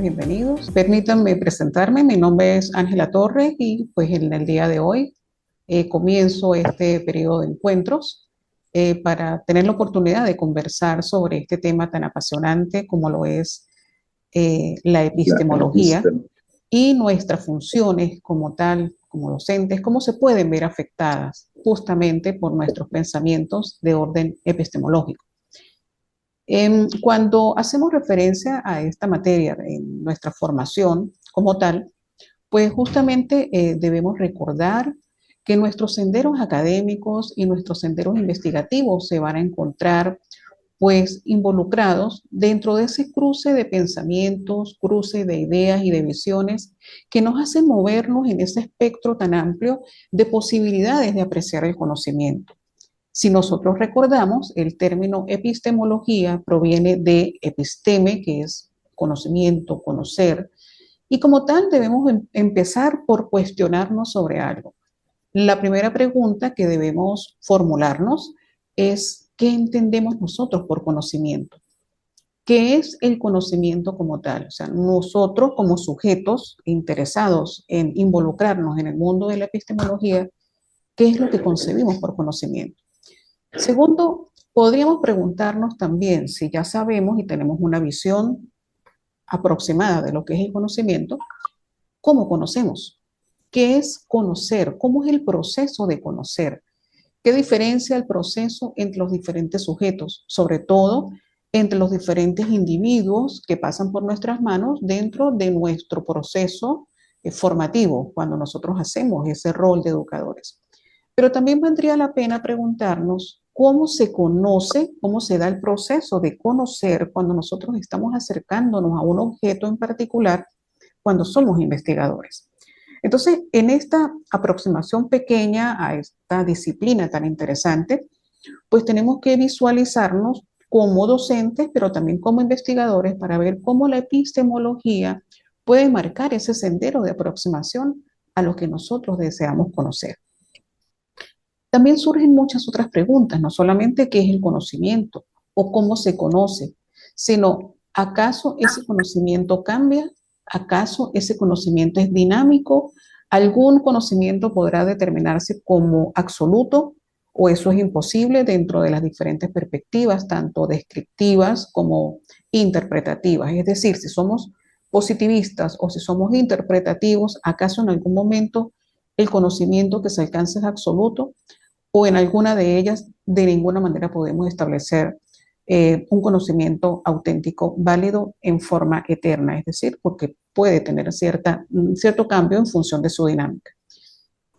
bienvenidos. Permítanme presentarme, mi nombre es Ángela Torres y pues en el día de hoy comienzo este periodo de encuentros para tener la oportunidad de conversar sobre este tema tan apasionante como lo es la epistemología y nuestras funciones como tal, como docentes, cómo se pueden ver afectadas justamente por nuestros pensamientos de orden epistemológico. Cuando hacemos referencia a esta materia en nuestra formación como tal, pues justamente debemos recordar que nuestros senderos académicos y nuestros senderos investigativos se van a encontrar pues involucrados dentro de ese cruce de pensamientos, cruce de ideas y de visiones que nos hacen movernos en ese espectro tan amplio de posibilidades de apreciar el conocimiento. Si nosotros recordamos, el término epistemología proviene de episteme, que es conocimiento, conocer, y como tal debemos empezar por cuestionarnos sobre algo. La primera pregunta que debemos formularnos es, ¿qué entendemos nosotros por conocimiento? ¿Qué es el conocimiento como tal? O sea, nosotros como sujetos interesados en involucrarnos en el mundo de la epistemología, ¿qué es lo que concebimos por conocimiento? Segundo, podríamos preguntarnos también si ya sabemos y tenemos una visión aproximada de lo que es el conocimiento, ¿cómo conocemos? ¿Qué es conocer? ¿Cómo es el proceso de conocer? ¿Qué diferencia el proceso entre los diferentes sujetos? Sobre todo entre los diferentes individuos que pasan por nuestras manos dentro de nuestro proceso formativo, cuando nosotros hacemos ese rol de educadores. Pero también valdría la pena preguntarnos cómo se conoce, cómo se da el proceso de conocer cuando nosotros estamos acercándonos a un objeto en particular, cuando somos investigadores. Entonces, en esta aproximación pequeña a esta disciplina tan interesante, pues tenemos que visualizarnos como docentes, pero también como investigadores para ver cómo la epistemología puede marcar ese sendero de aproximación a lo que nosotros deseamos conocer. También surgen muchas otras preguntas, no solamente qué es el conocimiento o cómo se conoce, sino ¿acaso ese conocimiento cambia? ¿Acaso ese conocimiento es dinámico? ¿Algún conocimiento podrá determinarse como absoluto o eso es imposible dentro de las diferentes perspectivas, tanto descriptivas como interpretativas? Es decir, si somos positivistas o si somos interpretativos, ¿acaso en algún momento el conocimiento que se alcanza es absoluto? O en alguna de ellas de ninguna manera podemos establecer un conocimiento auténtico válido en forma eterna, es decir, porque puede tener cierto cambio en función de su dinámica.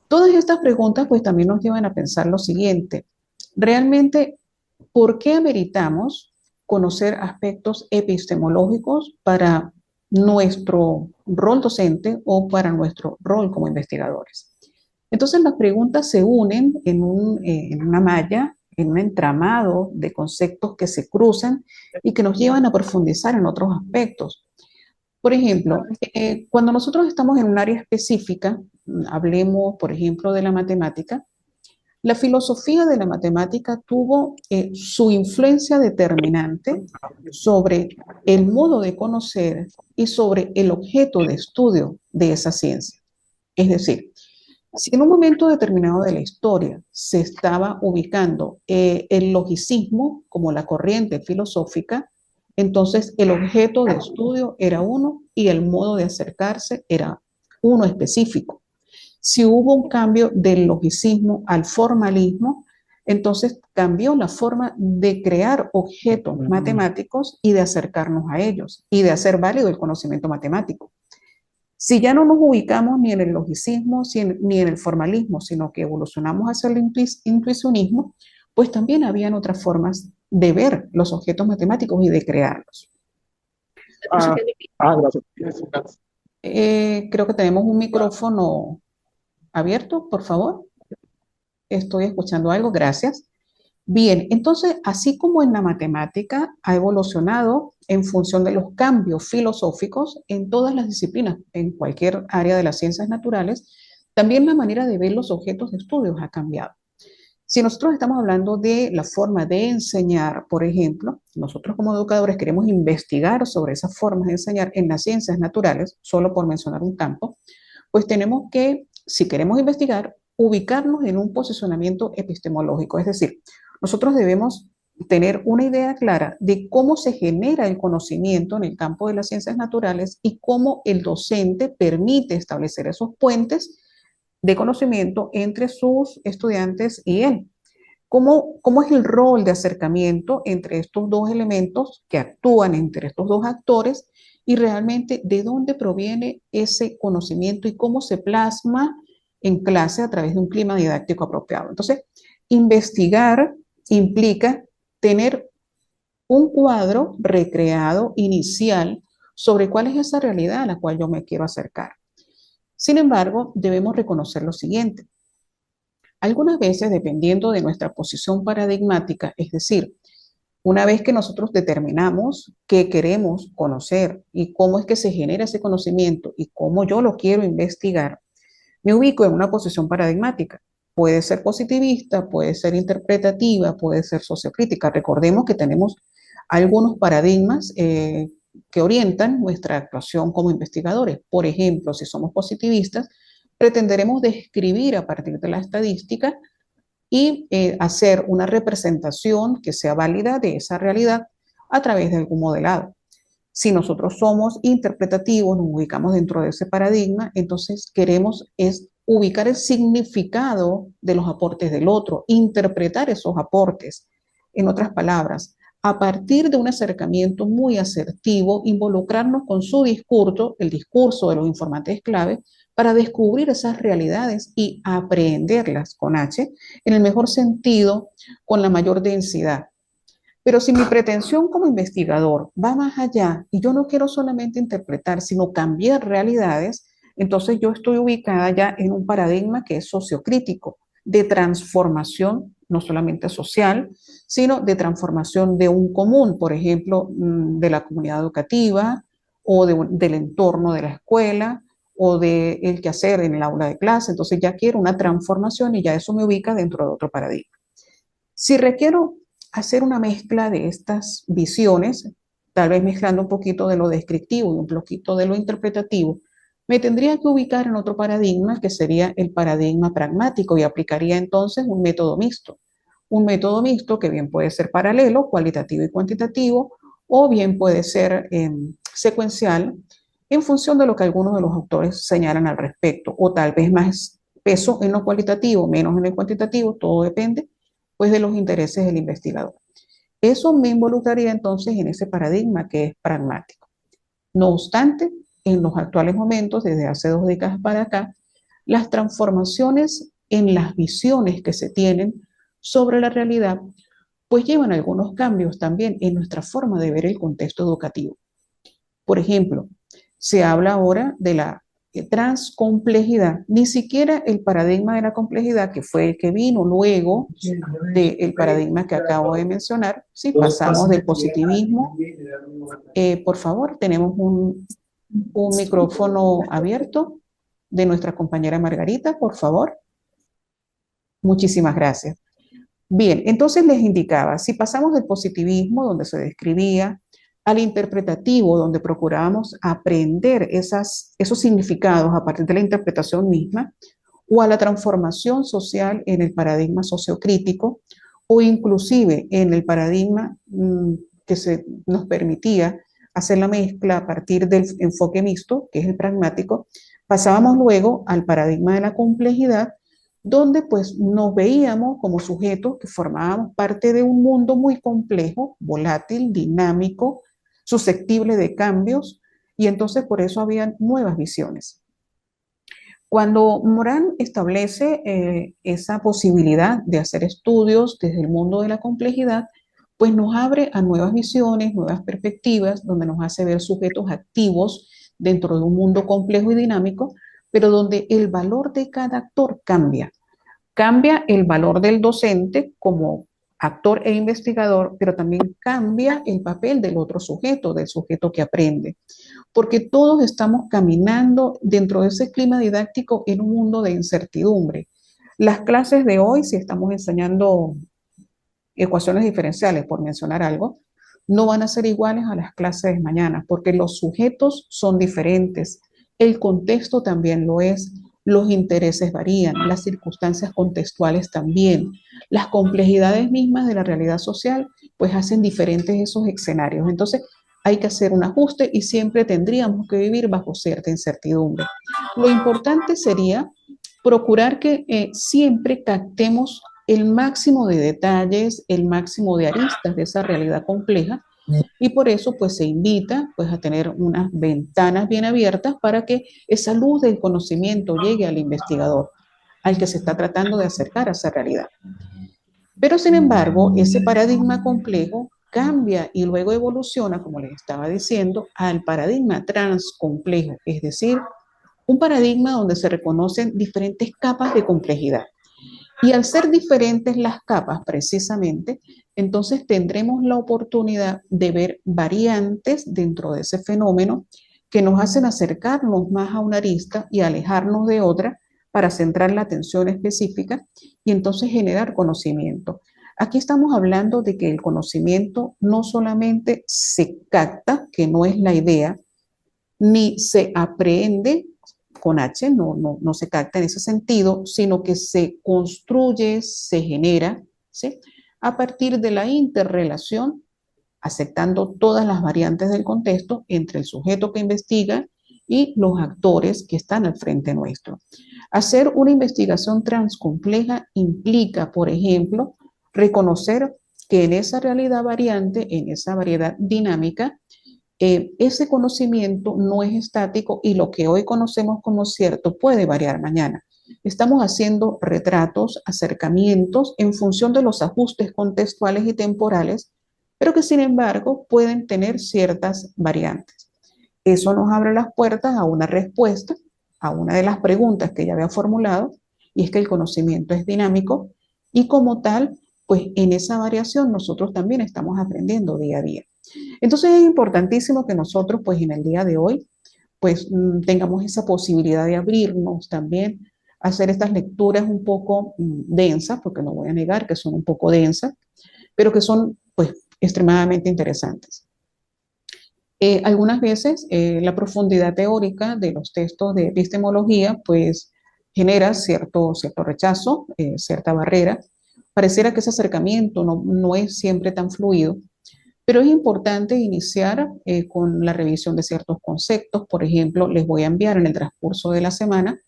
Todas estas preguntas pues también nos llevan a pensar lo siguiente, realmente, ¿por qué ameritamos conocer aspectos epistemológicos para nuestro rol docente o para nuestro rol como investigadores? Entonces las preguntas se unen en una malla, en un entramado de conceptos que se cruzan y que nos llevan a profundizar en otros aspectos. Por ejemplo, cuando nosotros estamos en un área específica, hablemos, por ejemplo, de la matemática, la filosofía de la matemática tuvo su influencia determinante sobre el modo de conocer y sobre el objeto de estudio de esa ciencia. Es decir, si en un momento determinado de la historia se estaba ubicando el logicismo como la corriente filosófica, entonces el objeto de estudio era uno y el modo de acercarse era uno específico. Si hubo un cambio del logicismo al formalismo, entonces cambió la forma de crear objetos matemáticos y de acercarnos a ellos y de hacer válido el conocimiento matemático. Si ya no nos ubicamos ni en el logicismo ni en el formalismo, sino que evolucionamos hacia el intuicionismo, pues también habían otras formas de ver los objetos matemáticos y de crearlos. Gracias. Creo que tenemos un micrófono abierto, por favor. Estoy escuchando algo, gracias. Bien, entonces, así como en la matemática ha evolucionado en función de los cambios filosóficos en todas las disciplinas, en cualquier área de las ciencias naturales, también la manera de ver los objetos de estudios ha cambiado. Si nosotros estamos hablando de la forma de enseñar, por ejemplo, nosotros como educadores queremos investigar sobre esas formas de enseñar en las ciencias naturales, solo por mencionar un campo, pues tenemos que, si queremos investigar, ubicarnos en un posicionamiento epistemológico, es decir, nosotros debemos tener una idea clara de cómo se genera el conocimiento en el campo de las ciencias naturales y cómo el docente permite establecer esos puentes de conocimiento entre sus estudiantes y él. ¿Cómo es el rol de acercamiento entre estos dos elementos que actúan entre estos dos actores y realmente de dónde proviene ese conocimiento y cómo se plasma en clase a través de un clima didáctico apropiado? Entonces, investigar implica tener un cuadro recreado inicial sobre cuál es esa realidad a la cual yo me quiero acercar. Sin embargo, debemos reconocer lo siguiente. Algunas veces, dependiendo de nuestra posición paradigmática, es decir, una vez que nosotros determinamos qué queremos conocer y cómo es que se genera ese conocimiento y cómo yo lo quiero investigar, me ubico en una posición paradigmática. Puede ser positivista, puede ser interpretativa, puede ser sociocrítica. Recordemos que tenemos algunos paradigmas que orientan nuestra actuación como investigadores. Por ejemplo, si somos positivistas, pretenderemos describir a partir de la estadística y hacer una representación que sea válida de esa realidad a través de algún modelado. Si nosotros somos interpretativos, nos ubicamos dentro de ese paradigma, entonces queremos es ubicar el significado de los aportes del otro, interpretar esos aportes. En otras palabras, a partir de un acercamiento muy asertivo, involucrarnos con su discurso, el discurso de los informantes clave, para descubrir esas realidades y aprenderlas con H, en el mejor sentido, con la mayor densidad. Pero si mi pretensión como investigador va más allá y yo no quiero solamente interpretar, sino cambiar realidades, entonces yo estoy ubicada ya en un paradigma que es sociocrítico, de transformación, no solamente social, sino de transformación de un común, por ejemplo, de la comunidad educativa o del entorno de la escuela o del quehacer en el aula de clase. Entonces ya quiero una transformación y ya eso me ubica dentro de otro paradigma. Si requiero hacer una mezcla de estas visiones, tal vez mezclando un poquito de lo descriptivo y un poquito de lo interpretativo, me tendría que ubicar en otro paradigma que sería el paradigma pragmático y aplicaría entonces un método mixto. Un método mixto que bien puede ser paralelo, cualitativo y cuantitativo, o bien puede ser secuencial en función de lo que algunos de los autores señalan al respecto, o tal vez más peso en lo cualitativo, menos en el cuantitativo, todo depende pues de los intereses del investigador. Eso me involucraría entonces en ese paradigma que es pragmático. No obstante, en los actuales momentos, desde hace 2 décadas para acá, las transformaciones en las visiones que se tienen sobre la realidad, pues llevan algunos cambios también en nuestra forma de ver el contexto educativo. Por ejemplo, se habla ahora de la transcomplejidad, ni siquiera el paradigma de la complejidad, que fue el que vino luego del paradigma que acabo de mencionar, si pasamos del positivismo. Por favor, tenemos un micrófono abierto de nuestra compañera Margarita, por favor. Muchísimas gracias. Bien, entonces les indicaba, si pasamos del positivismo, donde se describía, al interpretativo, donde procurábamos aprender esos significados a partir de la interpretación misma, o a la transformación social en el paradigma sociocrítico, o inclusive en el paradigma que nos permitía hacer la mezcla a partir del enfoque mixto, que es el pragmático, pasábamos luego al paradigma de la complejidad, donde pues nos veíamos como sujetos que formábamos parte de un mundo muy complejo, volátil, dinámico, susceptible de cambios, y entonces por eso habían nuevas visiones. Cuando Morán establece esa posibilidad de hacer estudios desde el mundo de la complejidad, pues nos abre a nuevas visiones, nuevas perspectivas, donde nos hace ver sujetos activos dentro de un mundo complejo y dinámico, pero donde el valor de cada actor cambia. Cambia el valor del docente como actor e investigador, pero también cambia el papel del otro sujeto, del sujeto que aprende, porque todos estamos caminando dentro de ese clima didáctico en un mundo de incertidumbre. Las clases de hoy, si estamos enseñando ecuaciones diferenciales, por mencionar algo, no van a ser iguales a las clases de mañana, porque los sujetos son diferentes, el contexto también lo es, los intereses varían, las circunstancias contextuales también, las complejidades mismas de la realidad social, pues hacen diferentes esos escenarios. Entonces, hay que hacer un ajuste y siempre tendríamos que vivir bajo cierta incertidumbre. Lo importante sería procurar que siempre captemos el máximo de detalles, el máximo de aristas de esa realidad compleja y por eso pues se invita pues a tener unas ventanas bien abiertas para que esa luz del conocimiento llegue al investigador, al que se está tratando de acercar a esa realidad. Pero sin embargo, ese paradigma complejo cambia y luego evoluciona, como les estaba diciendo, al paradigma transcomplejo, es decir, un paradigma donde se reconocen diferentes capas de complejidad. Y al ser diferentes las capas, precisamente, entonces tendremos la oportunidad de ver variantes dentro de ese fenómeno que nos hacen acercarnos más a una arista y alejarnos de otra para centrar la atención específica y entonces generar conocimiento. Aquí estamos hablando de que el conocimiento no solamente se capta, que no es la idea, ni se aprende con H, no se capta en ese sentido, sino que se construye, se genera, ¿sí? A partir de la interrelación, aceptando todas las variantes del contexto entre el sujeto que investiga y los actores que están al frente nuestro. Hacer una investigación transcompleja implica, por ejemplo, reconocer que en esa realidad variante, en esa variedad dinámica, ese conocimiento no es estático y lo que hoy conocemos como cierto puede variar mañana. Estamos haciendo retratos, acercamientos en función de los ajustes contextuales y temporales, pero que sin embargo pueden tener ciertas variantes. Eso nos abre las puertas a una respuesta a una de las preguntas que ya había formulado, y es que el conocimiento es dinámico y como tal, pues en esa variación nosotros también estamos aprendiendo día a día. Entonces es importantísimo que nosotros, pues en el día de hoy, pues tengamos esa posibilidad de abrirnos también, hacer estas lecturas un poco densas, porque no voy a negar que son un poco densas, pero que son pues extremadamente interesantes. Algunas veces la profundidad teórica de los textos de epistemología pues genera cierto rechazo, cierta barrera. Pareciera que ese acercamiento no es siempre tan fluido, pero es importante iniciar con la revisión de ciertos conceptos. Por ejemplo, les voy a enviar en el transcurso de la semana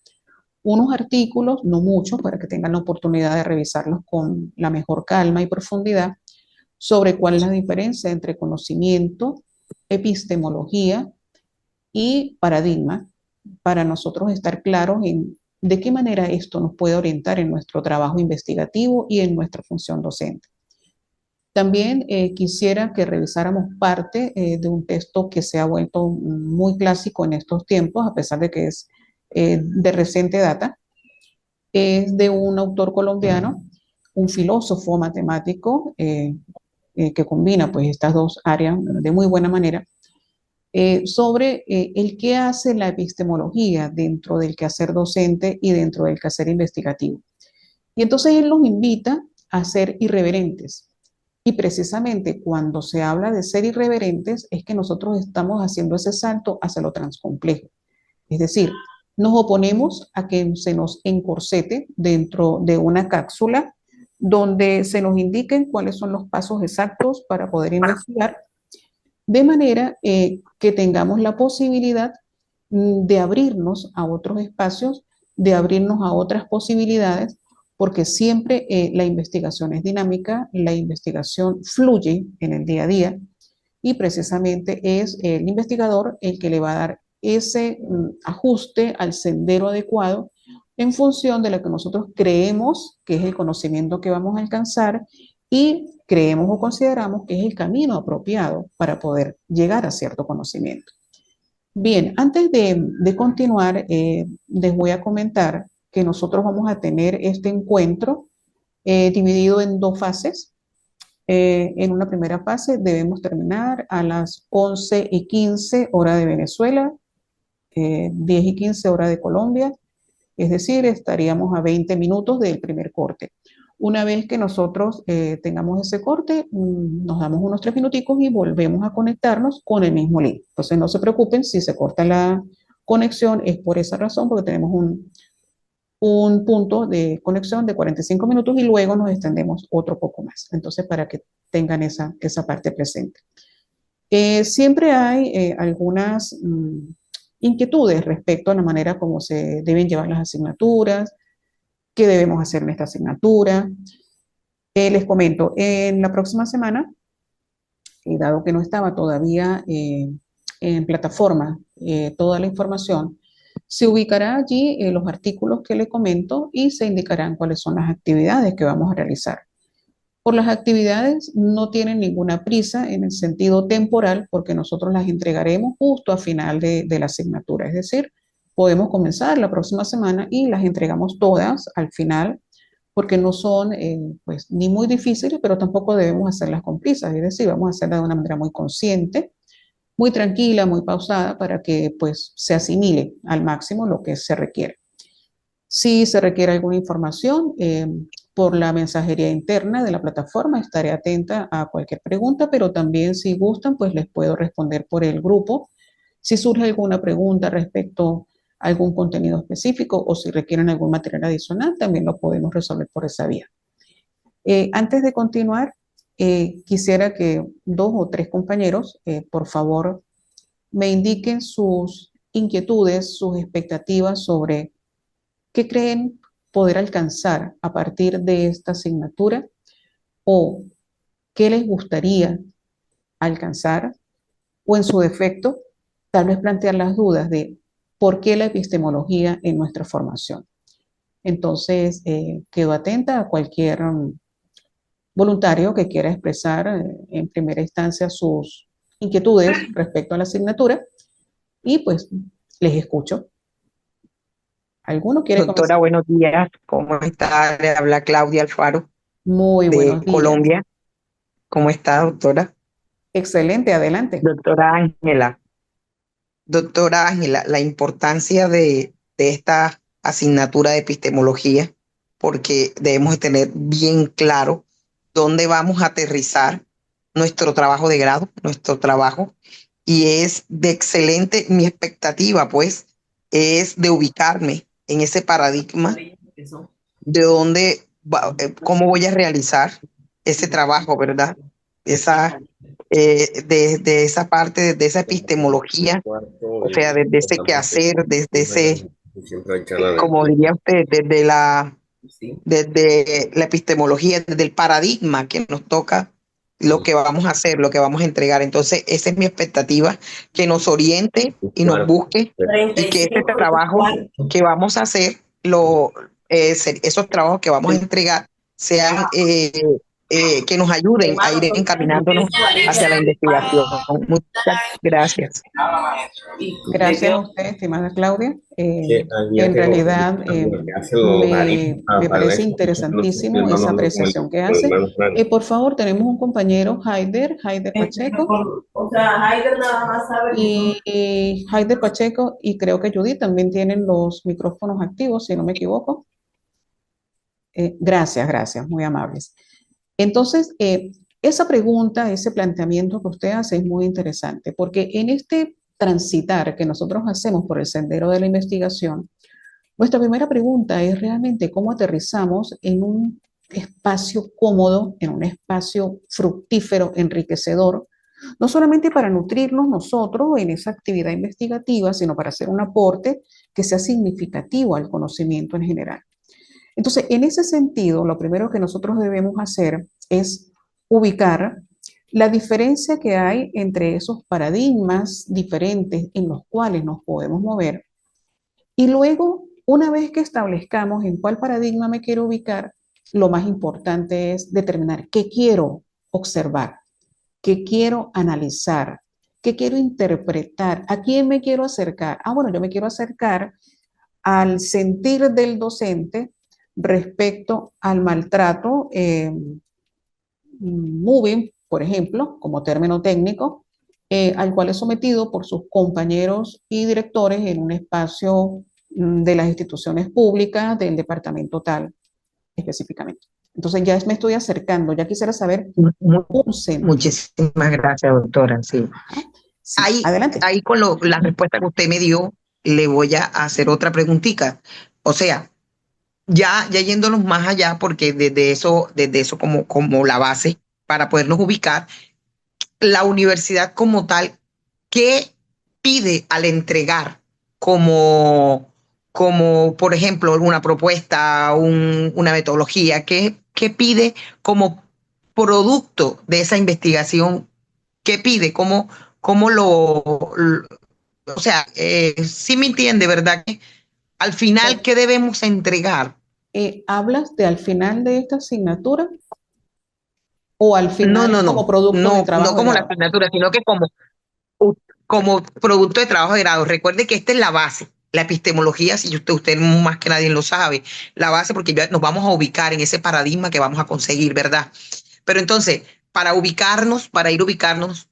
unos artículos, no muchos, para que tengan la oportunidad de revisarlos con la mejor calma y profundidad, sobre cuál es la diferencia entre conocimiento, epistemología y paradigma, para nosotros estar claros en de qué manera esto nos puede orientar en nuestro trabajo investigativo y en nuestra función docente. También quisiera que revisáramos parte de un texto que se ha vuelto muy clásico en estos tiempos, a pesar de que es de reciente data. Es de un autor colombiano, un filósofo matemático que combina pues estas dos áreas de muy buena manera, sobre el qué hace la epistemología dentro del quehacer docente y dentro del quehacer investigativo. Y entonces él nos invita a ser irreverentes. Y precisamente cuando se habla de ser irreverentes es que nosotros estamos haciendo ese salto hacia lo transcomplejo. Es decir, nos oponemos a que se nos encorsete dentro de una cápsula donde se nos indiquen cuáles son los pasos exactos para poder investigar, de manera que tengamos la posibilidad de abrirnos a otros espacios, de abrirnos a otras posibilidades, porque siempre la investigación es dinámica, la investigación fluye en el día a día y precisamente es el investigador el que le va a dar ese ajuste al sendero adecuado en función de lo que nosotros creemos que es el conocimiento que vamos a alcanzar y creemos o consideramos que es el camino apropiado para poder llegar a cierto conocimiento. Bien, antes de continuar, les voy a comentar que nosotros vamos a tener este encuentro dividido en dos fases. En una primera fase debemos terminar a las 11:15 hora de Venezuela, 10:15 hora de Colombia, Es decir, estaríamos a 20 minutos del primer corte. Una vez que nosotros tengamos ese corte, nos damos unos 3 minuticos y volvemos a conectarnos con el mismo link. Entonces no se preocupen si se corta la conexión, es por esa razón, porque tenemos un punto de conexión de 45 minutos y luego nos extendemos otro poco más. Entonces, para que tengan esa parte presente. Siempre hay algunas inquietudes respecto a la manera como se deben llevar las asignaturas, qué debemos hacer en esta asignatura. Les comento, en la próxima semana, dado que no estaba todavía en plataforma toda la información, se ubicará allí los artículos que le comento y se indicarán cuáles son las actividades que vamos a realizar. Por las actividades no tienen ninguna prisa en el sentido temporal porque nosotros las entregaremos justo a final de la asignatura. Es decir, podemos comenzar la próxima semana y las entregamos todas al final porque no son pues, ni muy difíciles, pero tampoco debemos hacerlas con prisas. Es decir, vamos a hacerlas de una manera muy consciente, muy tranquila, muy pausada para que pues, se asimile al máximo lo que se requiere. Si se requiere alguna información por la mensajería interna de la plataforma, estaré atenta a cualquier pregunta, pero también si gustan, pues les puedo responder por el grupo. Si surge alguna pregunta respecto a algún contenido específico o si requieren algún material adicional, también lo podemos resolver por esa vía. Antes de continuar, quisiera que 2 o 3 compañeros, por favor, me indiquen sus inquietudes, sus expectativas sobre qué creen poder alcanzar a partir de esta asignatura o qué les gustaría alcanzar o en su defecto, tal vez plantear las dudas de por qué la epistemología en nuestra formación. Entonces, quedo atenta a cualquier voluntario que quiera expresar en primera instancia sus inquietudes respecto a la asignatura y pues les escucho. ¿Alguno quiere Doctora, comenzar? buenos días. ¿Cómo está? Le habla Claudia Alfaro Muy de buenos días. Colombia. ¿Cómo está, doctora? Excelente, adelante. Doctora Ángela. Doctora Ángela, la importancia de esta asignatura de epistemología, porque debemos de tener bien claro dónde vamos a aterrizar nuestro trabajo de grado, nuestro trabajo, y es de excelente, mi expectativa, pues, es de ubicarme en ese paradigma de dónde, cómo voy a realizar ese trabajo, ¿verdad? Esa, de esa parte, de esa epistemología, o sea, desde ese quehacer, desde ese, como diría usted, desde la epistemología, desde el paradigma que nos toca lo que vamos a hacer, lo que vamos a entregar. Entonces, esa es mi expectativa, que nos oriente y nos busque y que ese trabajo que vamos a hacer, esos trabajos que vamos a entregar, sean que nos ayuden a ir encaminándonos hacia la investigación. Muchas gracias. Gracias a usted, estimada Claudia. En realidad me parece interesantísimo esa apreciación que hace. Por favor, tenemos un compañero, Haider Pacheco, O sea, Haider nada más sabe y Haider Pacheco y creo que Judith también tienen los micrófonos activos, si no me equivoco. Gracias, muy amables. Entonces, esa pregunta, ese planteamiento que usted hace es muy interesante, porque en este transitar que nosotros hacemos por el sendero de la investigación, nuestra primera pregunta es realmente cómo aterrizamos en un espacio cómodo, en un espacio fructífero, enriquecedor, no solamente para nutrirnos nosotros en esa actividad investigativa, sino para hacer un aporte que sea significativo al conocimiento en general. Entonces, en ese sentido, lo primero que nosotros debemos hacer es ubicar la diferencia que hay entre esos paradigmas diferentes en los cuales nos podemos mover y luego, una vez que establezcamos en cuál paradigma me quiero ubicar, lo más importante es determinar qué quiero observar, qué quiero analizar, qué quiero interpretar, a quién me quiero acercar. Bueno, yo me quiero acercar al sentir del docente respecto al maltrato moving, por ejemplo, como término técnico, al cual es sometido por sus compañeros y directores en un espacio de las instituciones públicas, del departamento tal específicamente. Entonces ya me estoy acercando, ya quisiera saber un centro. Muchísimas gracias, doctora. Sí. Ajá. Sí, adelante. Ahí con la respuesta que usted me dio, le voy a hacer otra preguntita. O sea, ya yéndonos más allá, porque desde eso como la base para podernos ubicar, la universidad como tal, ¿qué pide al entregar como por ejemplo, alguna propuesta, una metodología? ¿Qué pide como producto de esa investigación? ¿Qué pide? ¿Cómo o sea, sí me entiende, ¿verdad? Que al final, ¿qué debemos entregar? ¿Hablas de al final de esta asignatura o al No, final como producto de no trabajo de como la grado? asignatura, sino que como producto de trabajo de grado. Recuerde que esta es la base. La epistemología, si usted más que nadie lo sabe, la base porque ya nos vamos a ubicar en ese paradigma que vamos a conseguir, ¿verdad? Pero entonces, para ir ubicarnos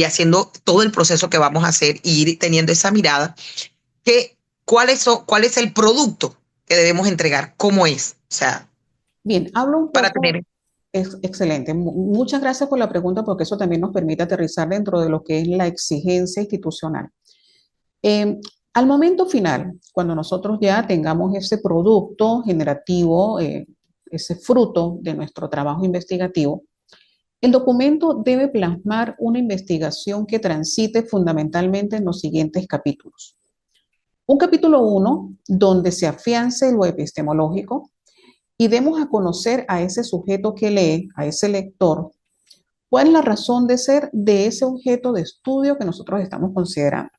haciendo todo el proceso que vamos a hacer y ir teniendo esa mirada, ¿cuál es el producto que debemos entregar? ¿Cómo es? O sea, Bien, hablo un para poco, tener... es excelente. Muchas gracias por la pregunta porque eso también nos permite aterrizar dentro de lo que es la exigencia institucional. Eh, Al momento final, cuando nosotros ya tengamos ese producto generativo, ese fruto de nuestro trabajo investigativo, el documento debe plasmar una investigación que transite fundamentalmente en los siguientes capítulos. Un capítulo 1, donde se afiance lo epistemológico y demos a conocer a ese sujeto que lee, a ese lector, cuál es la razón de ser de ese objeto de estudio que nosotros estamos considerando.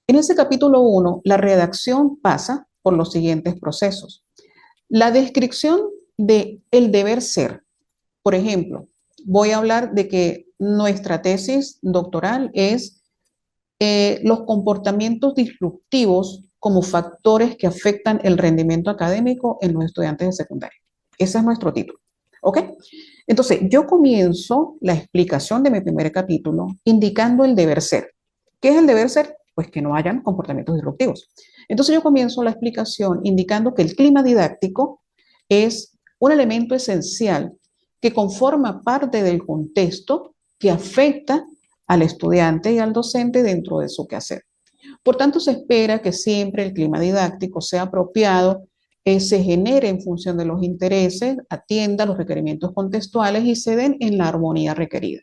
En ese capítulo 1, la redacción pasa por los siguientes procesos. La descripción de el deber ser. Por ejemplo, voy a hablar de que nuestra tesis doctoral es los comportamientos disruptivos como factores que afectan el rendimiento académico en los estudiantes de secundaria. Ese es nuestro título. ¿Ok? Entonces, yo comienzo la explicación de mi primer capítulo indicando el deber ser. ¿Qué es el deber ser? Pues que no hayan comportamientos disruptivos. Entonces, yo comienzo la explicación indicando que el clima didáctico es un elemento esencial que conforma parte del contexto que afecta al estudiante y al docente dentro de su quehacer. Por tanto, se espera que siempre el clima didáctico sea apropiado, se genere en función de los intereses, atienda los requerimientos contextuales y se den en la armonía requerida.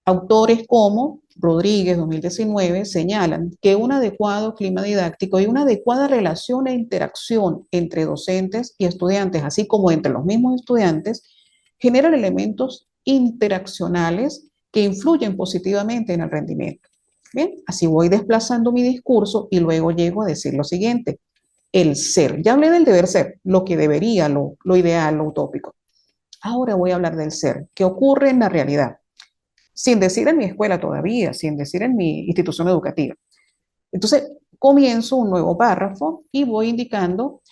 Autores como Rodríguez, 2019, señalan que un adecuado clima didáctico y una adecuada relación e interacción entre docentes y estudiantes, así como entre los mismos estudiantes, generan elementos interaccionales que influyen positivamente en el rendimiento. Bien, así voy desplazando mi discurso y luego llego a decir lo siguiente: el ser. Ya hablé del deber ser, lo que debería, lo ideal, lo utópico. Ahora voy a hablar del ser, que ocurre en la realidad, sin decir en mi escuela todavía, sin decir en mi institución educativa. Entonces, comienzo un nuevo párrafo y voy indicando,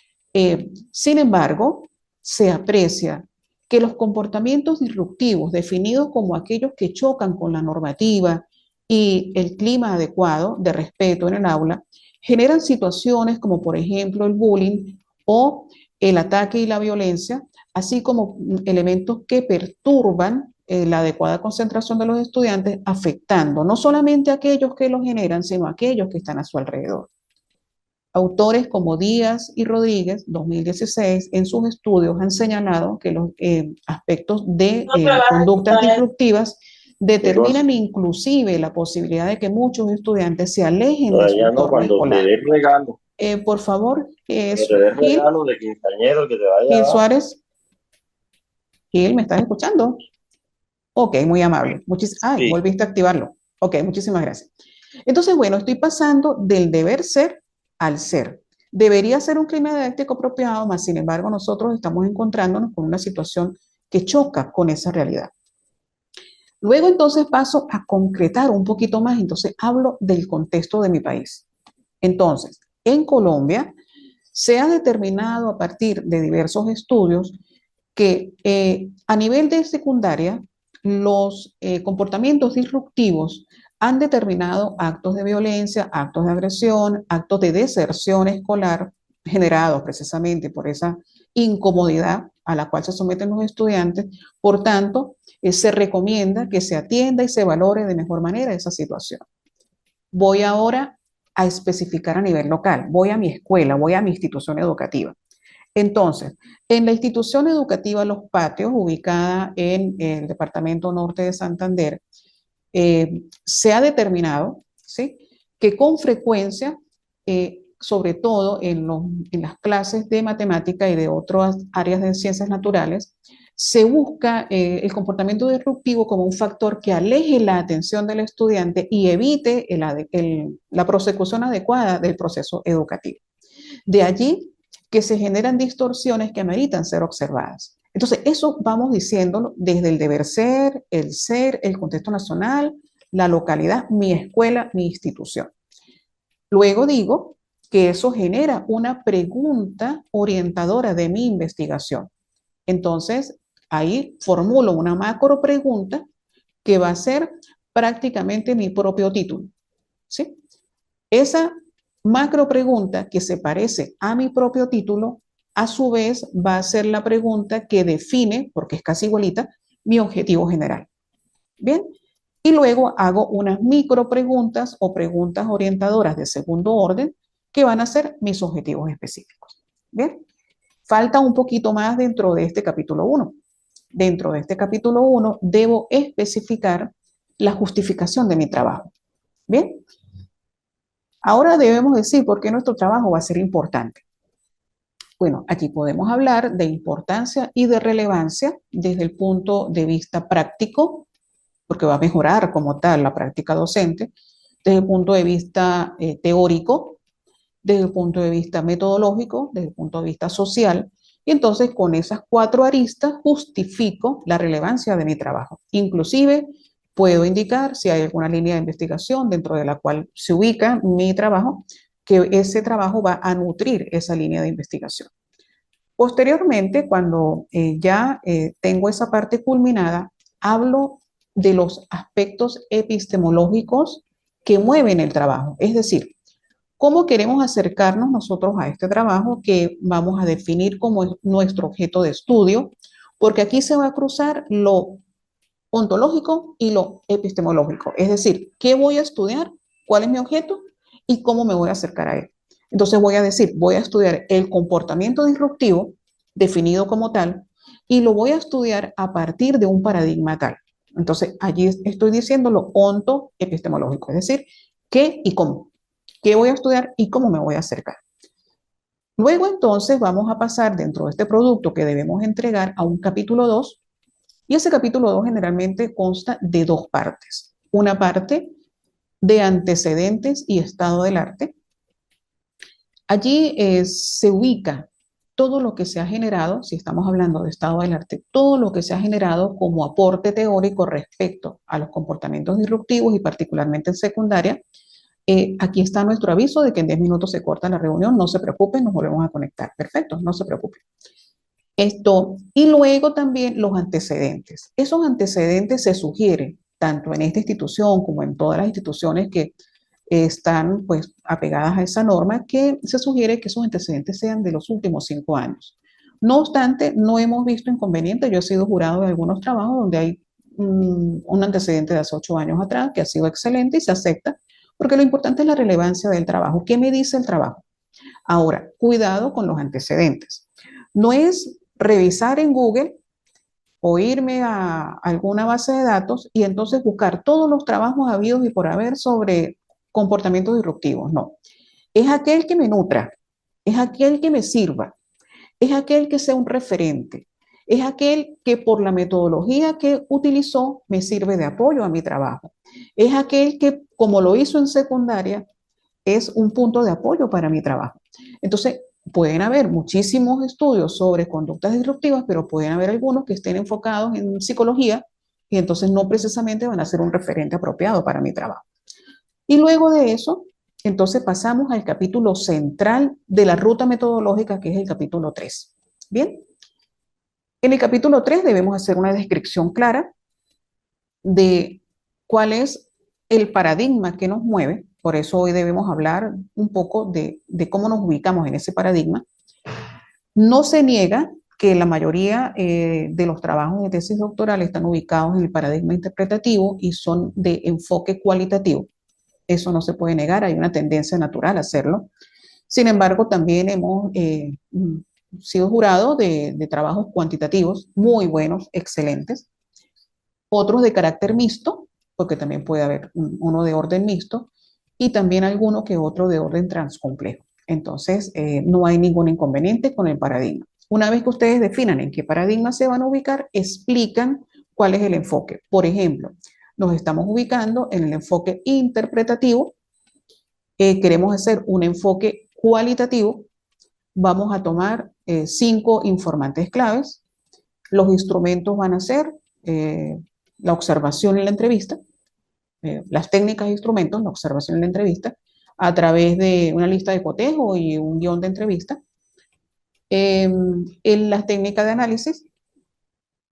sin embargo, se aprecia que los comportamientos disruptivos definidos como aquellos que chocan con la normativa y el clima adecuado de respeto en el aula generan situaciones como por ejemplo el bullying o el ataque y la violencia, así como elementos que perturban la adecuada concentración de los estudiantes, afectando no solamente a aquellos que lo generan, sino a aquellos que están a su alrededor. Autores como Díaz y Rodríguez, 2016, en sus estudios han señalado que los aspectos de conductas disruptivas determinan inclusive la posibilidad de que muchos estudiantes se alejen de su entorno escolar. Regalo. Por favor, Te des regalo de quinceañero que te vaya Gil a dar. Suárez. Gil, ¿me estás escuchando? Ok, muy amable. Sí. Volviste a activarlo. Ok, muchísimas gracias. Entonces, bueno, estoy pasando del deber ser al ser. Debería ser un clima didáctico apropiado, mas sin embargo nosotros estamos encontrándonos con una situación que choca con esa realidad. Luego entonces paso a concretar un poquito más, entonces hablo del contexto de mi país. Entonces, en Colombia se ha determinado a partir de diversos estudios que a nivel de secundaria los comportamientos disruptivos han determinado actos de violencia, actos de agresión, actos de deserción escolar generados precisamente por esa incomodidad a la cual se someten los estudiantes. Por tanto, se recomienda que se atienda y se valore de mejor manera esa situación. Voy ahora a especificar a nivel local, voy a mi escuela, voy a mi institución educativa. Entonces, en la institución educativa Los Patios, ubicada en el departamento norte de Santander, se ha determinado, ¿sí?, que con frecuencia, sobre todo en las clases de matemática y de otras áreas de ciencias naturales, se busca el comportamiento disruptivo como un factor que aleje la atención del estudiante y evite la prosecución adecuada del proceso educativo. De allí que se generan distorsiones que ameritan ser observadas. Entonces, eso vamos diciéndolo desde el deber ser, el contexto nacional, la localidad, mi escuela, mi institución. Luego digo que eso genera una pregunta orientadora de mi investigación. Entonces, ahí formulo una macro pregunta que va a ser prácticamente mi propio título, ¿sí? Esa macro pregunta que se parece a mi propio título, a su vez va a ser la pregunta que define, porque es casi igualita, mi objetivo general. Bien, y luego hago unas micro preguntas o preguntas orientadoras de segundo orden que van a ser mis objetivos específicos. Bien, falta un poquito más dentro de este capítulo 1. Dentro de este capítulo 1 debo especificar la justificación de mi trabajo. Bien, ahora debemos decir por qué nuestro trabajo va a ser importante. Bueno, aquí podemos hablar de importancia y de relevancia desde el punto de vista práctico, porque va a mejorar como tal la práctica docente, desde el punto de vista teórico, desde el punto de vista metodológico, desde el punto de vista social, y entonces con esas 4 aristas justifico la relevancia de mi trabajo. Inclusive puedo indicar si hay alguna línea de investigación dentro de la cual se ubica mi trabajo, que ese trabajo va a nutrir esa línea de investigación. Posteriormente, cuando ya tengo esa parte culminada, hablo de los aspectos epistemológicos que mueven el trabajo. Es decir, cómo queremos acercarnos nosotros a este trabajo que vamos a definir como nuestro objeto de estudio, porque aquí se va a cruzar lo ontológico y lo epistemológico. Es decir, ¿qué voy a estudiar? ¿Cuál es mi objeto? ¿Y cómo me voy a acercar a él? Entonces voy a decir, voy a estudiar el comportamiento disruptivo, definido como tal, y lo voy a estudiar a partir de un paradigma tal. Entonces allí estoy diciendo lo ontoepistemológico, es decir, qué y cómo. ¿Qué voy a estudiar y cómo me voy a acercar? Luego entonces vamos a pasar dentro de este producto que debemos entregar a un capítulo 2, y ese capítulo 2 generalmente consta de 2 partes. Una parte de antecedentes y estado del arte. Allí se ubica todo lo que se ha generado, si estamos hablando de estado del arte, todo lo que se ha generado como aporte teórico respecto a los comportamientos disruptivos y particularmente en secundaria. Aquí está nuestro aviso de que en 10 minutos se corta la reunión, no se preocupen, nos volvemos a conectar. Perfecto, no se preocupen. Y luego también los antecedentes. Esos antecedentes se sugieren tanto en esta institución como en todas las instituciones que están pues apegadas a esa norma, que se sugiere que esos antecedentes sean de los últimos 5 años. No obstante, no hemos visto inconveniente. Yo he sido jurado de algunos trabajos donde hay un antecedente de hace 8 años atrás que ha sido excelente y se acepta, porque lo importante es la relevancia del trabajo. ¿Qué me dice el trabajo? Ahora, cuidado con los antecedentes. No es revisar en Google o irme a alguna base de datos y entonces buscar todos los trabajos habidos y por haber sobre comportamientos disruptivos. No. Es aquel que me nutra, es aquel que me sirva, es aquel que sea un referente, es aquel que por la metodología que utilizó me sirve de apoyo a mi trabajo. Es aquel que, como lo hizo en secundaria, es un punto de apoyo para mi trabajo. Entonces, pueden haber muchísimos estudios sobre conductas disruptivas, pero pueden haber algunos que estén enfocados en psicología y entonces no precisamente van a ser un referente apropiado para mi trabajo. Y luego de eso, entonces pasamos al capítulo central de la ruta metodológica, que es el capítulo 3. Bien, en el capítulo 3 debemos hacer una descripción clara de cuál es el paradigma que nos mueve, por eso hoy debemos hablar un poco de cómo nos ubicamos en ese paradigma. No se niega que la mayoría de los trabajos de tesis doctoral están ubicados en el paradigma interpretativo y son de enfoque cualitativo. Eso no se puede negar, hay una tendencia natural a hacerlo. Sin embargo, también hemos sido jurados de trabajos cuantitativos muy buenos, excelentes. Otros de carácter mixto, porque también puede haber uno de orden mixto, y también alguno que otro de orden transcomplejo. Entonces, no hay ningún inconveniente con el paradigma. Una vez que ustedes definan en qué paradigma se van a ubicar, explican cuál es el enfoque. Por ejemplo, nos estamos ubicando en el enfoque interpretativo, queremos hacer un enfoque cualitativo, vamos a tomar 5 informantes claves. Los instrumentos van a ser la observación y la entrevista, las técnicas e instrumentos, la observación y la entrevista, a través de una lista de cotejo y un guión de entrevista, en las técnicas de análisis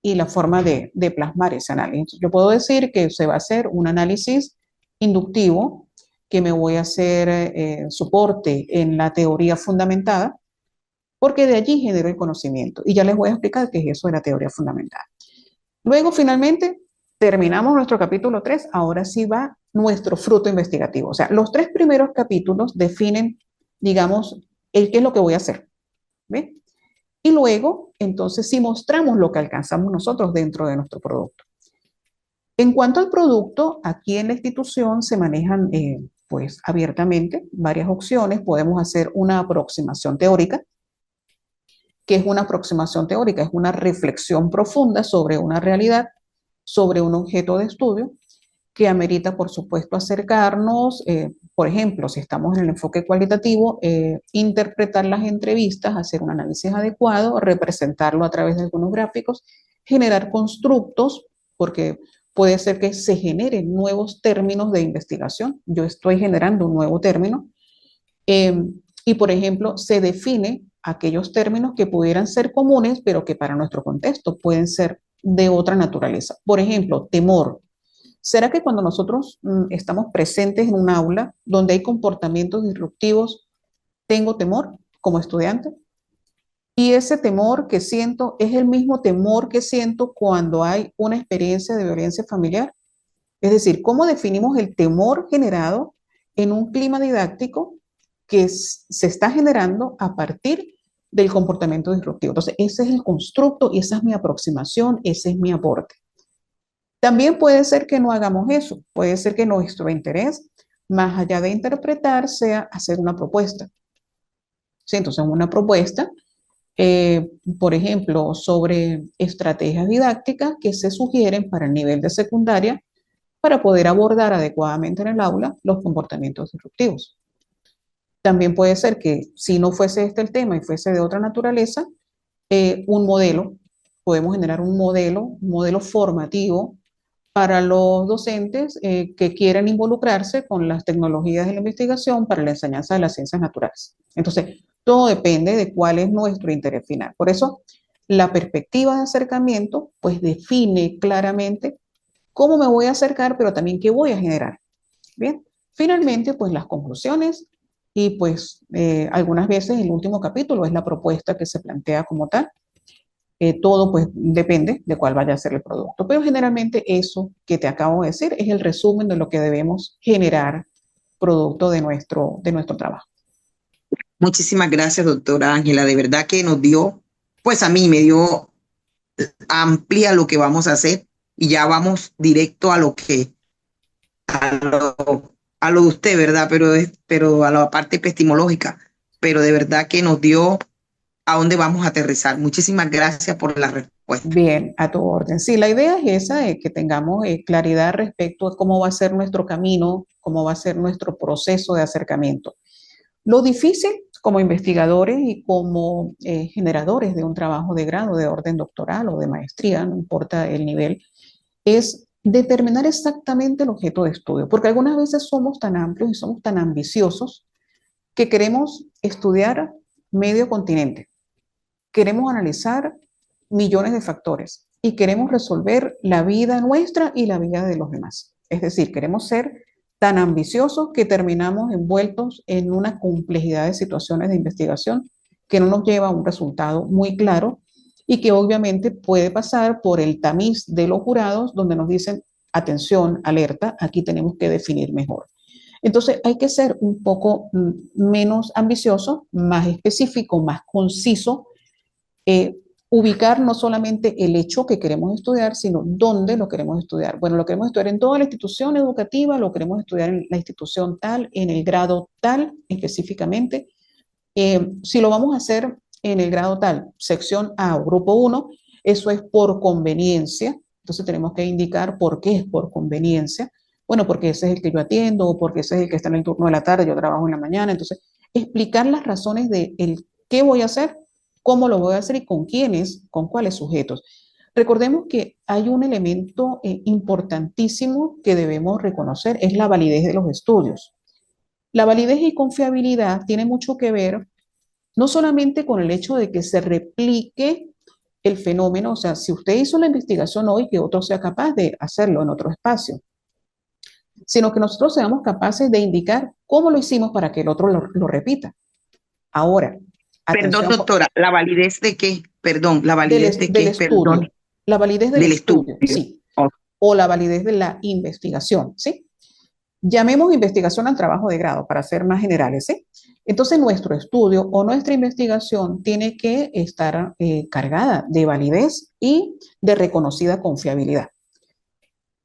y la forma de plasmar ese análisis. Yo puedo decir que se va a hacer un análisis inductivo, que me voy a hacer soporte en la teoría fundamentada, porque de allí genero el conocimiento. Y ya les voy a explicar qué es eso de la teoría fundamentada. Luego, finalmente, terminamos nuestro capítulo 3. Ahora sí va nuestro fruto investigativo. O sea, los 3 primeros capítulos definen, digamos, el qué es lo que voy a hacer. ¿Ve? Y luego, entonces, sí mostramos lo que alcanzamos nosotros dentro de nuestro producto. En cuanto al producto, aquí en la institución se manejan, pues, abiertamente varias opciones. Podemos hacer una aproximación teórica. ¿Qué es una aproximación teórica? Es una reflexión profunda sobre una realidad, sobre un objeto de estudio, que amerita, por supuesto, acercarnos, por ejemplo, si estamos en el enfoque cualitativo, interpretar las entrevistas, hacer un análisis adecuado, representarlo a través de algunos gráficos, generar constructos, porque puede ser que se generen nuevos términos de investigación. Yo estoy generando un nuevo término. Y, por ejemplo, se define aquellos términos que pudieran ser comunes, pero que para nuestro contexto pueden ser de otra naturaleza. Por ejemplo, temor. ¿Será que cuando nosotros estamos presentes en un aula donde hay comportamientos disruptivos, tengo temor como estudiante? Y ese temor que siento es el mismo temor que siento cuando hay una experiencia de violencia familiar. Es decir, ¿cómo definimos el temor generado en un clima didáctico que se está generando a partir del comportamiento disruptivo? Entonces, ese es el constructo y esa es mi aproximación, ese es mi aporte. También puede ser que no hagamos eso, puede ser que nuestro interés, más allá de interpretar, sea hacer una propuesta. ¿Sí? Entonces, una propuesta, por ejemplo, sobre estrategias didácticas que se sugieren para el nivel de secundaria para poder abordar adecuadamente en el aula los comportamientos disruptivos. También puede ser que si no fuese este el tema y fuese de otra naturaleza, un modelo, podemos generar un modelo formativo para los docentes que quieran involucrarse con las tecnologías de la investigación para la enseñanza de las ciencias naturales. Entonces, todo depende de cuál es nuestro interés final. Por eso, la perspectiva de acercamiento, pues define claramente cómo me voy a acercar, pero también qué voy a generar. Bien, finalmente, pues las conclusiones y pues algunas veces el último capítulo es la propuesta que se plantea como tal. Todo pues depende de cuál vaya a ser el producto, pero generalmente eso que te acabo de decir es el resumen de lo que debemos generar producto de nuestro trabajo. Muchísimas gracias, doctora Ángela. De verdad que nos dio, pues a mí me dio amplia lo que vamos a hacer y ya vamos directo a lo que, a lo de usted, ¿verdad? Pero a la parte epistemológica, pero de verdad que nos dio a dónde vamos a aterrizar. Muchísimas gracias por la respuesta. Bien, a tu orden. Sí, la idea es esa, que tengamos claridad respecto a cómo va a ser nuestro camino, cómo va a ser nuestro proceso de acercamiento. Lo difícil como investigadores y como generadores de un trabajo de grado, de orden doctoral o de maestría, no importa el nivel, es determinar exactamente el objeto de estudio, porque algunas veces somos tan amplios y somos tan ambiciosos que queremos estudiar medio continente, queremos analizar millones de factores y queremos resolver la vida nuestra y la vida de los demás. Es decir, queremos ser tan ambiciosos que terminamos envueltos en una complejidad de situaciones de investigación que no nos lleva a un resultado muy claro y que obviamente puede pasar por el tamiz de los jurados donde nos dicen, atención, alerta, aquí tenemos que definir mejor. Entonces hay que ser un poco menos ambicioso, más específico, más conciso, eh, ubicar no solamente el hecho que queremos estudiar, sino dónde lo queremos estudiar. Bueno, lo queremos estudiar en toda la institución educativa, lo queremos estudiar en la institución tal, en el grado tal específicamente. Si lo vamos a hacer en el grado tal, sección A o grupo 1, eso es por conveniencia. Entonces tenemos que indicar por qué es por conveniencia. Bueno, porque ese es el que yo atiendo o porque ese es el que está en el turno de la tarde, yo trabajo en la mañana. Entonces, explicar las razones de el qué voy a hacer, cómo lo voy a hacer y con quiénes, con cuáles sujetos. Recordemos que hay un elemento importantísimo que debemos reconocer, es la validez de los estudios. La validez y confiabilidad tiene mucho que ver no solamente con el hecho de que se replique el fenómeno, o sea, si usted hizo la investigación hoy, que otro sea capaz de hacerlo en otro espacio, sino que nosotros seamos capaces de indicar cómo lo hicimos para que el otro lo repita. Ahora, Perdón, atención, doctora, ¿la validez de qué? Perdón, ¿la validez de del qué? estudio, Perdón, la validez del del estudio, estudio. sí, o la validez de la investigación, ¿sí? Llamemos investigación al trabajo de grado para ser más generales, ¿sí? Entonces, nuestro estudio o nuestra investigación tiene que estar cargada de validez y de reconocida confiabilidad.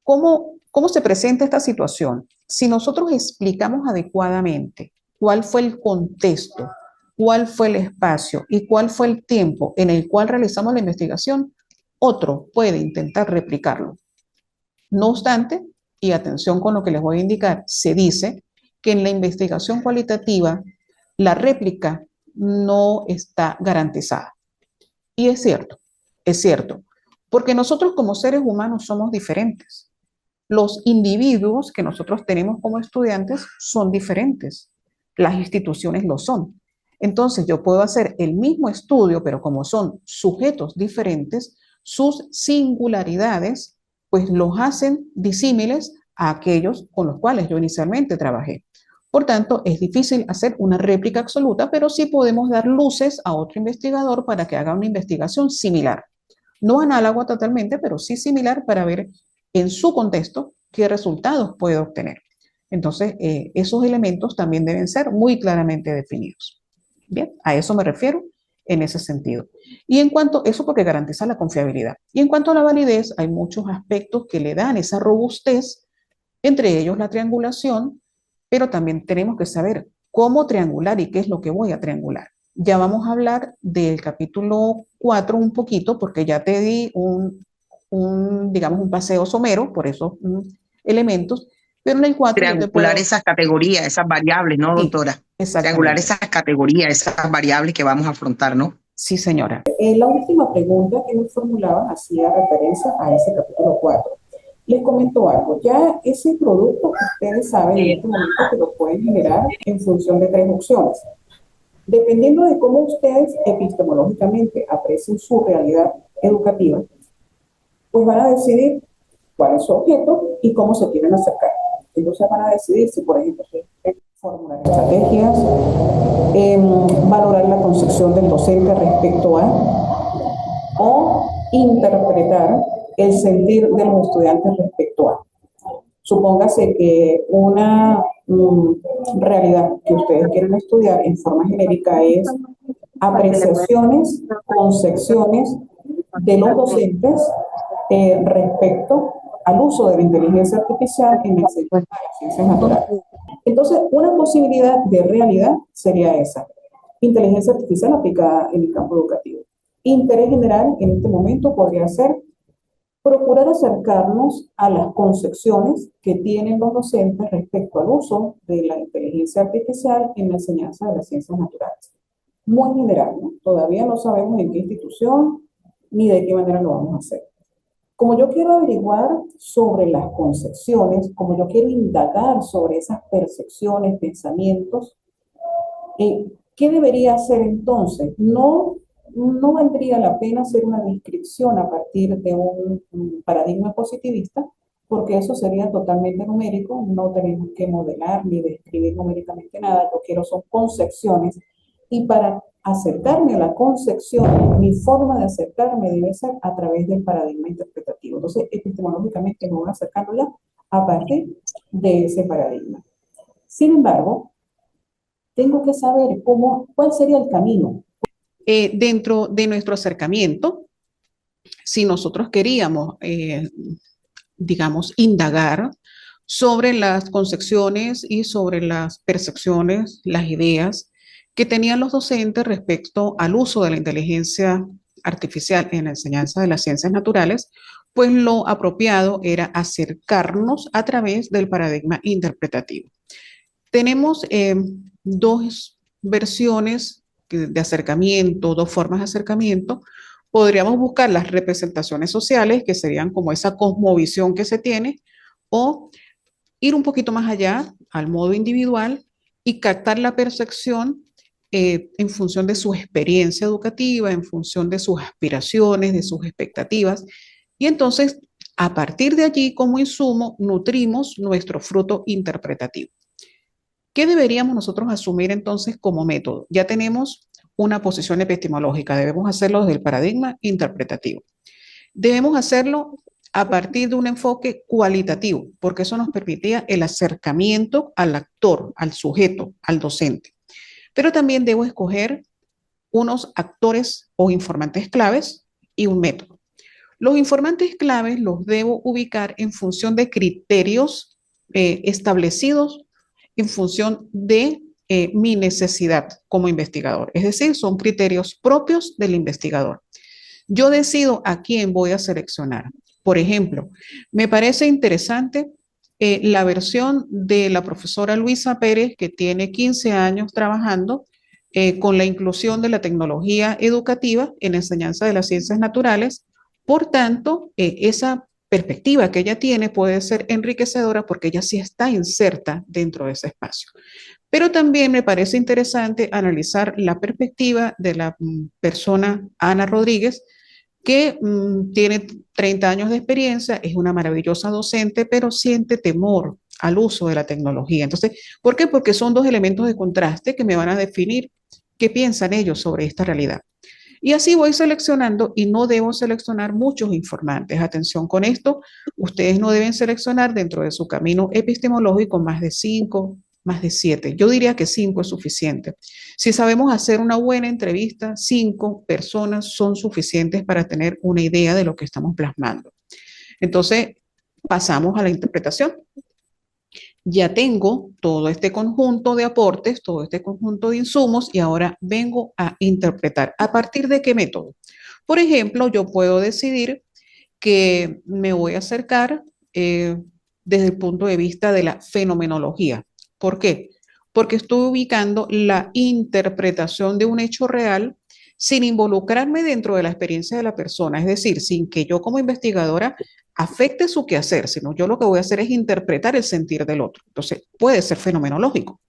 ¿Cómo se presenta esta situación? Si nosotros explicamos adecuadamente cuál fue el contexto, cuál fue el espacio y cuál fue el tiempo en el cual realizamos la investigación, otro puede intentar replicarlo. No obstante, y atención con lo que les voy a indicar, se dice que en la investigación cualitativa la réplica no está garantizada. Y es cierto, porque nosotros como seres humanos somos diferentes. Los individuos que nosotros tenemos como estudiantes son diferentes. Las instituciones lo son. Entonces yo puedo hacer el mismo estudio, pero como son sujetos diferentes, sus singularidades pues los hacen disímiles a aquellos con los cuales yo inicialmente trabajé. Por tanto, es difícil hacer una réplica absoluta, pero sí podemos dar luces a otro investigador para que haga una investigación similar. No análogo totalmente, pero sí similar para ver en su contexto qué resultados puede obtener. Entonces, esos elementos también deben ser muy claramente definidos. Bien, a eso me refiero en ese sentido. Y en cuanto, eso porque garantiza la confiabilidad. Y en cuanto a la validez, hay muchos aspectos que le dan esa robustez, entre ellos la triangulación, pero también tenemos que saber cómo triangular y qué es lo que voy a triangular. Ya vamos a hablar del capítulo 4 un poquito, porque ya te di digamos, un paseo somero por esos elementos, pero en el 4 yo te Triangular puedo... esas categorías, esas variables, ¿no, Sí, doctora? Triangular exactamente. esas categorías, esas variables que vamos a afrontar, ¿no? Sí, señora. La última pregunta que nos formulaban hacía referencia a ese capítulo 4. Les comento algo, ya ese producto ustedes saben en este momento que lo pueden generar en función de tres opciones. Dependiendo de cómo ustedes epistemológicamente aprecien su realidad educativa, pues van a decidir cuál es su objeto y cómo se quieren acercar. Entonces van a decidir si, por ejemplo, se formular estrategias, valorar la concepción del docente respecto a, o interpretar el sentir de los estudiantes respecto a. Supóngase que una realidad que ustedes quieren estudiar en forma genérica es apreciaciones, concepciones de los docentes respecto al uso de la inteligencia artificial en el sector de las ciencias naturales. Entonces, una posibilidad de realidad sería esa, inteligencia artificial aplicada en el campo educativo. Interés general en este momento podría ser procurar acercarnos a las concepciones que tienen los docentes respecto al uso de la inteligencia artificial en la enseñanza de las ciencias naturales. Muy general, ¿no? Todavía no sabemos en qué institución ni de qué manera lo vamos a hacer. Como yo quiero averiguar sobre las concepciones, como yo quiero indagar sobre esas percepciones, pensamientos, ¿qué debería hacer entonces? No valdría la pena hacer una descripción a partir de un paradigma positivista, porque eso sería totalmente numérico, no tenemos que modelar ni describir numéricamente nada, yo quiero son concepciones, y para acercarme a la concepción, mi forma de acercarme debe ser a través del paradigma interpretativo. Entonces, epistemológicamente me voy acercando ya a partir de ese paradigma. Sin embargo, tengo que saber cuál sería el camino. Dentro de nuestro acercamiento, si nosotros queríamos, digamos, indagar sobre las concepciones y sobre las percepciones, las ideas que tenían los docentes respecto al uso de la inteligencia artificial en la enseñanza de las ciencias naturales, pues lo apropiado era acercarnos a través del paradigma interpretativo. Tenemos dos versiones de acercamiento, dos formas de acercamiento. Podríamos buscar las representaciones sociales, que serían como esa cosmovisión que se tiene, o ir un poquito más allá, al modo individual, y captar la percepción en función de su experiencia educativa, en función de sus aspiraciones, de sus expectativas. Y entonces, a partir de allí, como insumo, nutrimos nuestro fruto interpretativo. ¿Qué deberíamos nosotros asumir entonces como método? Ya tenemos una posición epistemológica, debemos hacerlo desde el paradigma interpretativo. Debemos hacerlo a partir de un enfoque cualitativo, porque eso nos permitía el acercamiento al actor, al sujeto, al docente. Pero también debo escoger unos actores o informantes claves y un método. Los informantes claves los debo ubicar en función de criterios establecidos en función de mi necesidad como investigador. Es decir, son criterios propios del investigador. Yo decido a quién voy a seleccionar. Por ejemplo, me parece interesante la versión de la profesora Luisa Pérez, que tiene 15 años trabajando con la inclusión de la tecnología educativa en la enseñanza de las ciencias naturales. Por tanto, esa perspectiva que ella tiene puede ser enriquecedora porque ella sí está inserta dentro de ese espacio. Pero también me parece interesante analizar la perspectiva de la persona Ana Rodríguez, que tiene 30 años de experiencia, es una maravillosa docente, pero siente temor al uso de la tecnología. Entonces, ¿por qué? Porque son dos elementos de contraste que me van a definir qué piensan ellos sobre esta realidad. Y así voy seleccionando y no debo seleccionar muchos informantes. Atención con esto, ustedes no deben seleccionar dentro de su camino epistemológico más de 5, más de 7. Yo diría que 5 es suficiente. Si sabemos hacer una buena entrevista, 5 personas son suficientes para tener una idea de lo que estamos plasmando. Entonces, pasamos a la interpretación. Ya tengo todo este conjunto de aportes, todo este conjunto de insumos y ahora vengo a interpretar. ¿A partir de qué método? Por ejemplo, yo puedo decidir que me voy a acercar desde el punto de vista de la fenomenología. ¿Por qué? Porque estoy ubicando la interpretación de un hecho real sin involucrarme dentro de la experiencia de la persona, es decir, sin que yo como investigadora afecte su quehacer, sino yo lo que voy a hacer es interpretar el sentir del otro. Entonces, puede ser fenomenológico.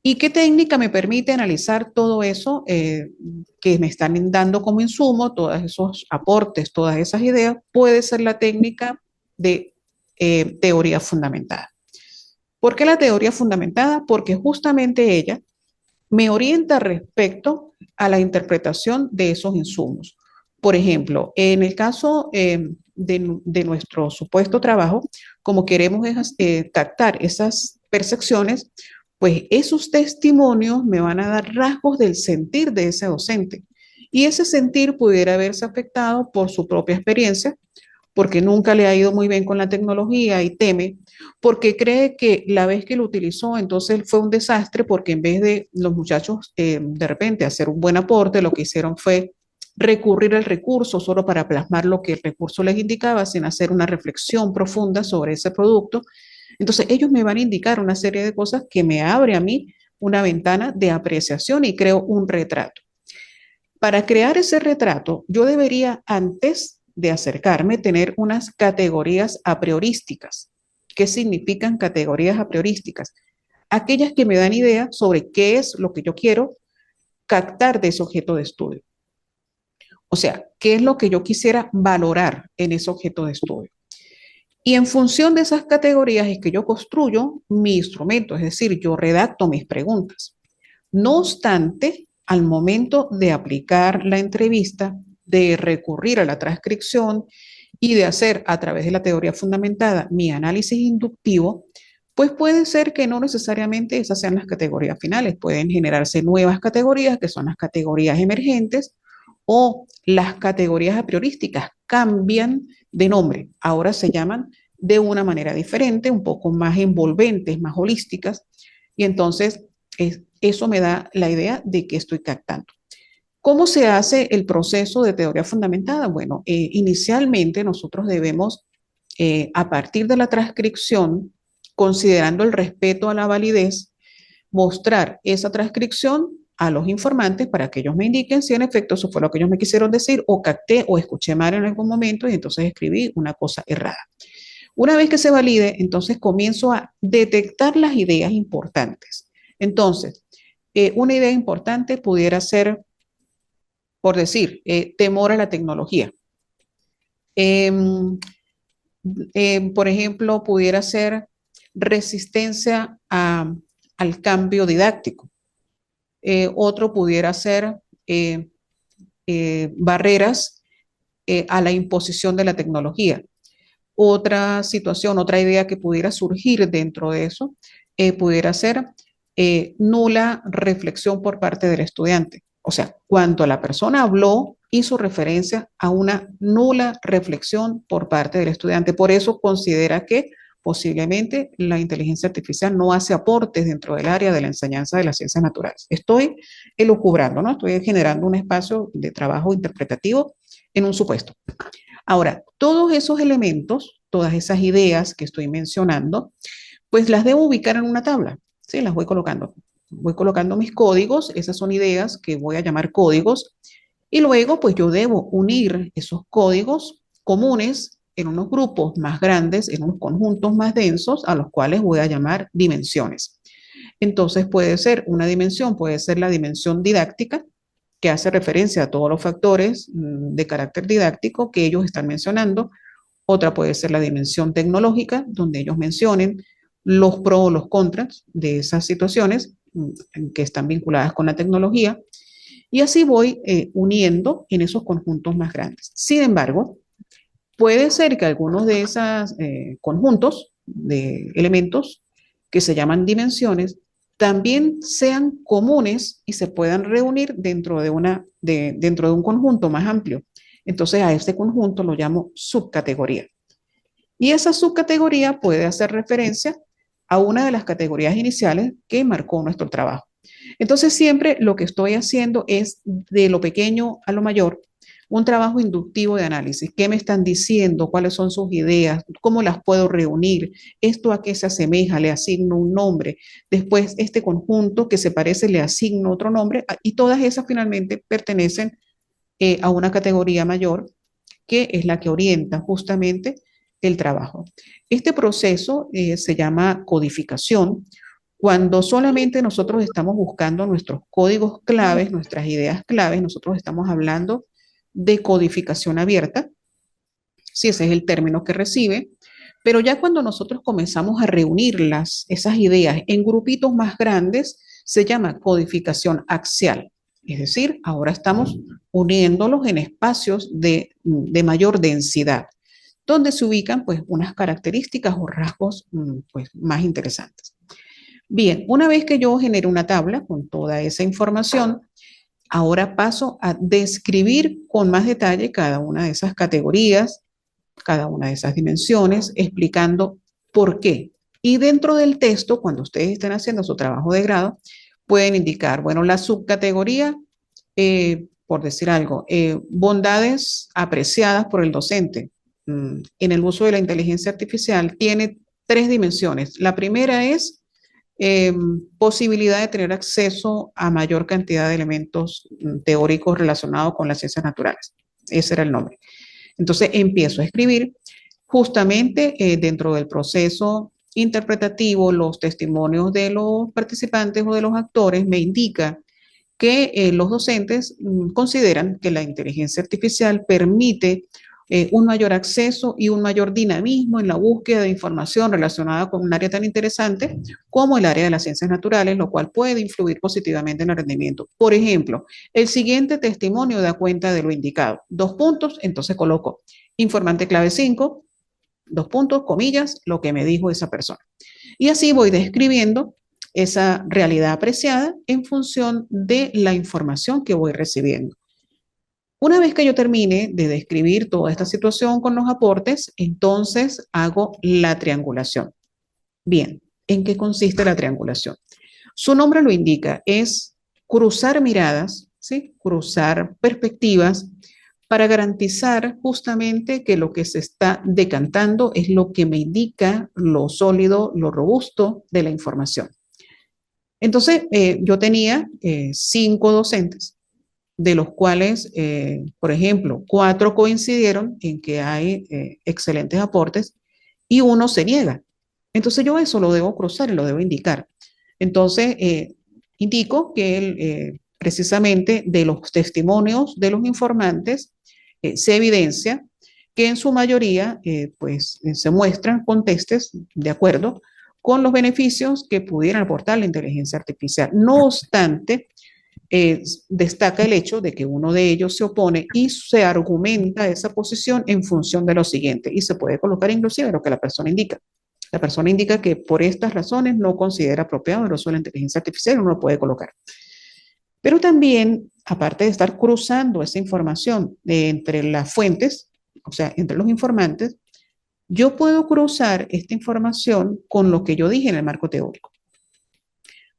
¿Y qué técnica me permite analizar todo eso que me están dando como insumo, todos esos aportes, todas esas ideas? Puede ser la técnica de teoría fundamentada. ¿Por qué la teoría fundamentada? Porque justamente ella me orienta respecto a la interpretación de esos insumos. Por ejemplo, en el caso de nuestro supuesto trabajo, como queremos captar esas percepciones, pues esos testimonios me van a dar rasgos del sentir de ese docente. Y ese sentir pudiera verse afectado por su propia experiencia, porque nunca le ha ido muy bien con la tecnología y teme, porque cree que la vez que lo utilizó, entonces fue un desastre, porque en vez de los muchachos de repente hacer un buen aporte, lo que hicieron fue recurrir al recurso solo para plasmar lo que el recurso les indicaba, sin hacer una reflexión profunda sobre ese producto. Entonces ellos me van a indicar una serie de cosas que me abre a mí una ventana de apreciación y creo un retrato. Para crear ese retrato, yo debería, antes de acercarme, tener unas categorías a priorísticas. ¿Qué significan categorías a priorísticas? Aquellas que me dan idea sobre qué es lo que yo quiero captar de ese objeto de estudio. O sea, qué es lo que yo quisiera valorar en ese objeto de estudio. Y en función de esas categorías es que yo construyo mi instrumento, es decir, yo redacto mis preguntas. No obstante, al momento de aplicar la entrevista, de recurrir a la transcripción y de hacer a través de la teoría fundamentada mi análisis inductivo, pues puede ser que no necesariamente esas sean las categorías finales. Pueden generarse nuevas categorías, que son las categorías emergentes, o las categorías a priorísticas cambian de nombre. Ahora se llaman de una manera diferente, un poco más envolventes, más holísticas, y entonces eso me da la idea de que estoy captando. ¿Cómo se hace el proceso de teoría fundamentada? Bueno, inicialmente nosotros debemos, a partir de la transcripción, considerando el respeto a la validez, mostrar esa transcripción a los informantes para que ellos me indiquen si en efecto eso fue lo que ellos me quisieron decir o capté o escuché mal en algún momento y entonces escribí una cosa errada. Una vez que se valide, entonces comienzo a detectar las ideas importantes. Entonces, una idea importante pudiera ser, por decir, temor a la tecnología. Por ejemplo, pudiera ser resistencia al cambio didáctico. Otro pudiera ser barreras a la imposición de la tecnología. Otra situación, otra idea que pudiera surgir dentro de eso, pudiera ser nula reflexión por parte del estudiante. O sea, cuando la persona habló, hizo referencia a una nula reflexión por parte del estudiante. Por eso considera que posiblemente la inteligencia artificial no hace aportes dentro del área de la enseñanza de las ciencias naturales. Estoy elucubrando, ¿no? Estoy generando un espacio de trabajo interpretativo en un supuesto. Ahora, todos esos elementos, todas esas ideas que estoy mencionando, pues las debo ubicar en una tabla, ¿sí? Las voy colocando. Voy colocando mis códigos, esas son ideas que voy a llamar códigos, y luego pues yo debo unir esos códigos comunes en unos grupos más grandes, en unos conjuntos más densos, a los cuales voy a llamar dimensiones. Entonces puede ser una dimensión, puede ser la dimensión didáctica, que hace referencia a todos los factores de carácter didáctico que ellos están mencionando. Otra puede ser la dimensión tecnológica, donde ellos mencionen los pros o los contras de esas situaciones que están vinculadas con la tecnología. Y así voy uniendo en esos conjuntos más grandes. Sin embargo, puede ser que algunos de esos conjuntos de elementos que se llaman dimensiones también sean comunes y se puedan reunir dentro de un conjunto más amplio. Entonces a este conjunto lo llamo subcategoría. Y esa subcategoría puede hacer referencia a una de las categorías iniciales que marcó nuestro trabajo. Entonces siempre lo que estoy haciendo es de lo pequeño a lo mayor, un trabajo inductivo de análisis. ¿Qué me están diciendo? ¿Cuáles son sus ideas? ¿Cómo las puedo reunir? ¿Esto a qué se asemeja? Le asigno un nombre. Después, este conjunto que se parece, le asigno otro nombre. Y todas esas finalmente pertenecen a una categoría mayor que es la que orienta justamente el trabajo. Este proceso se llama codificación. Cuando solamente nosotros estamos buscando nuestros códigos claves, nuestras ideas claves, nosotros estamos hablando de codificación abierta, si ese es el término que recibe, pero ya cuando nosotros comenzamos a reunirlas, esas ideas en grupitos más grandes, se llama codificación axial. Es decir, ahora estamos uniéndolos en espacios de mayor densidad, donde se ubican pues unas características o rasgos pues más interesantes. Bien, una vez que yo genero una tabla con toda esa información, ahora paso a describir con más detalle cada una de esas categorías, cada una de esas dimensiones, explicando por qué. Y dentro del texto, cuando ustedes estén haciendo su trabajo de grado, pueden indicar, bueno, la subcategoría, por decir algo, bondades apreciadas por el docente en el uso de la inteligencia artificial, tiene 3 dimensiones. La primera es posibilidad de tener acceso a mayor cantidad de elementos teóricos relacionados con las ciencias naturales. Ese era el nombre. Entonces empiezo a escribir justamente dentro del proceso interpretativo, los testimonios de los participantes o de los actores me indican que los docentes consideran que la inteligencia artificial permite un mayor acceso y un mayor dinamismo en la búsqueda de información relacionada con un área tan interesante como el área de las ciencias naturales, lo cual puede influir positivamente en el rendimiento. Por ejemplo, el siguiente testimonio da cuenta de lo indicado. 2 puntos, entonces coloco informante clave 5, 2 puntos, comillas, lo que me dijo esa persona. Y así voy describiendo esa realidad apreciada en función de la información que voy recibiendo. Una vez que yo termine de describir toda esta situación con los aportes, entonces hago la triangulación. Bien, ¿en qué consiste la triangulación? Su nombre lo indica, es cruzar miradas, ¿sí? Cruzar perspectivas para garantizar justamente que lo que se está decantando es lo que me indica lo sólido, lo robusto de la información. Entonces, yo tenía 5 docentes, de los cuales, por ejemplo, 4 coincidieron en que hay excelentes aportes y uno se niega. Entonces yo eso lo debo cruzar y lo debo indicar. Entonces, indico que precisamente de los testimonios de los informantes se evidencia que en su mayoría se muestran contextos de acuerdo con los beneficios que pudieran aportar la inteligencia artificial. No obstante, destaca el hecho de que uno de ellos se opone y se argumenta esa posición en función de lo siguiente, y se puede colocar inclusive lo que la persona indica. La persona indica que por estas razones no considera apropiado el uso de la inteligencia artificial, uno lo puede colocar. Pero también, aparte de estar cruzando esa información entre las fuentes, o sea, entre los informantes, yo puedo cruzar esta información con lo que yo dije en el marco teórico.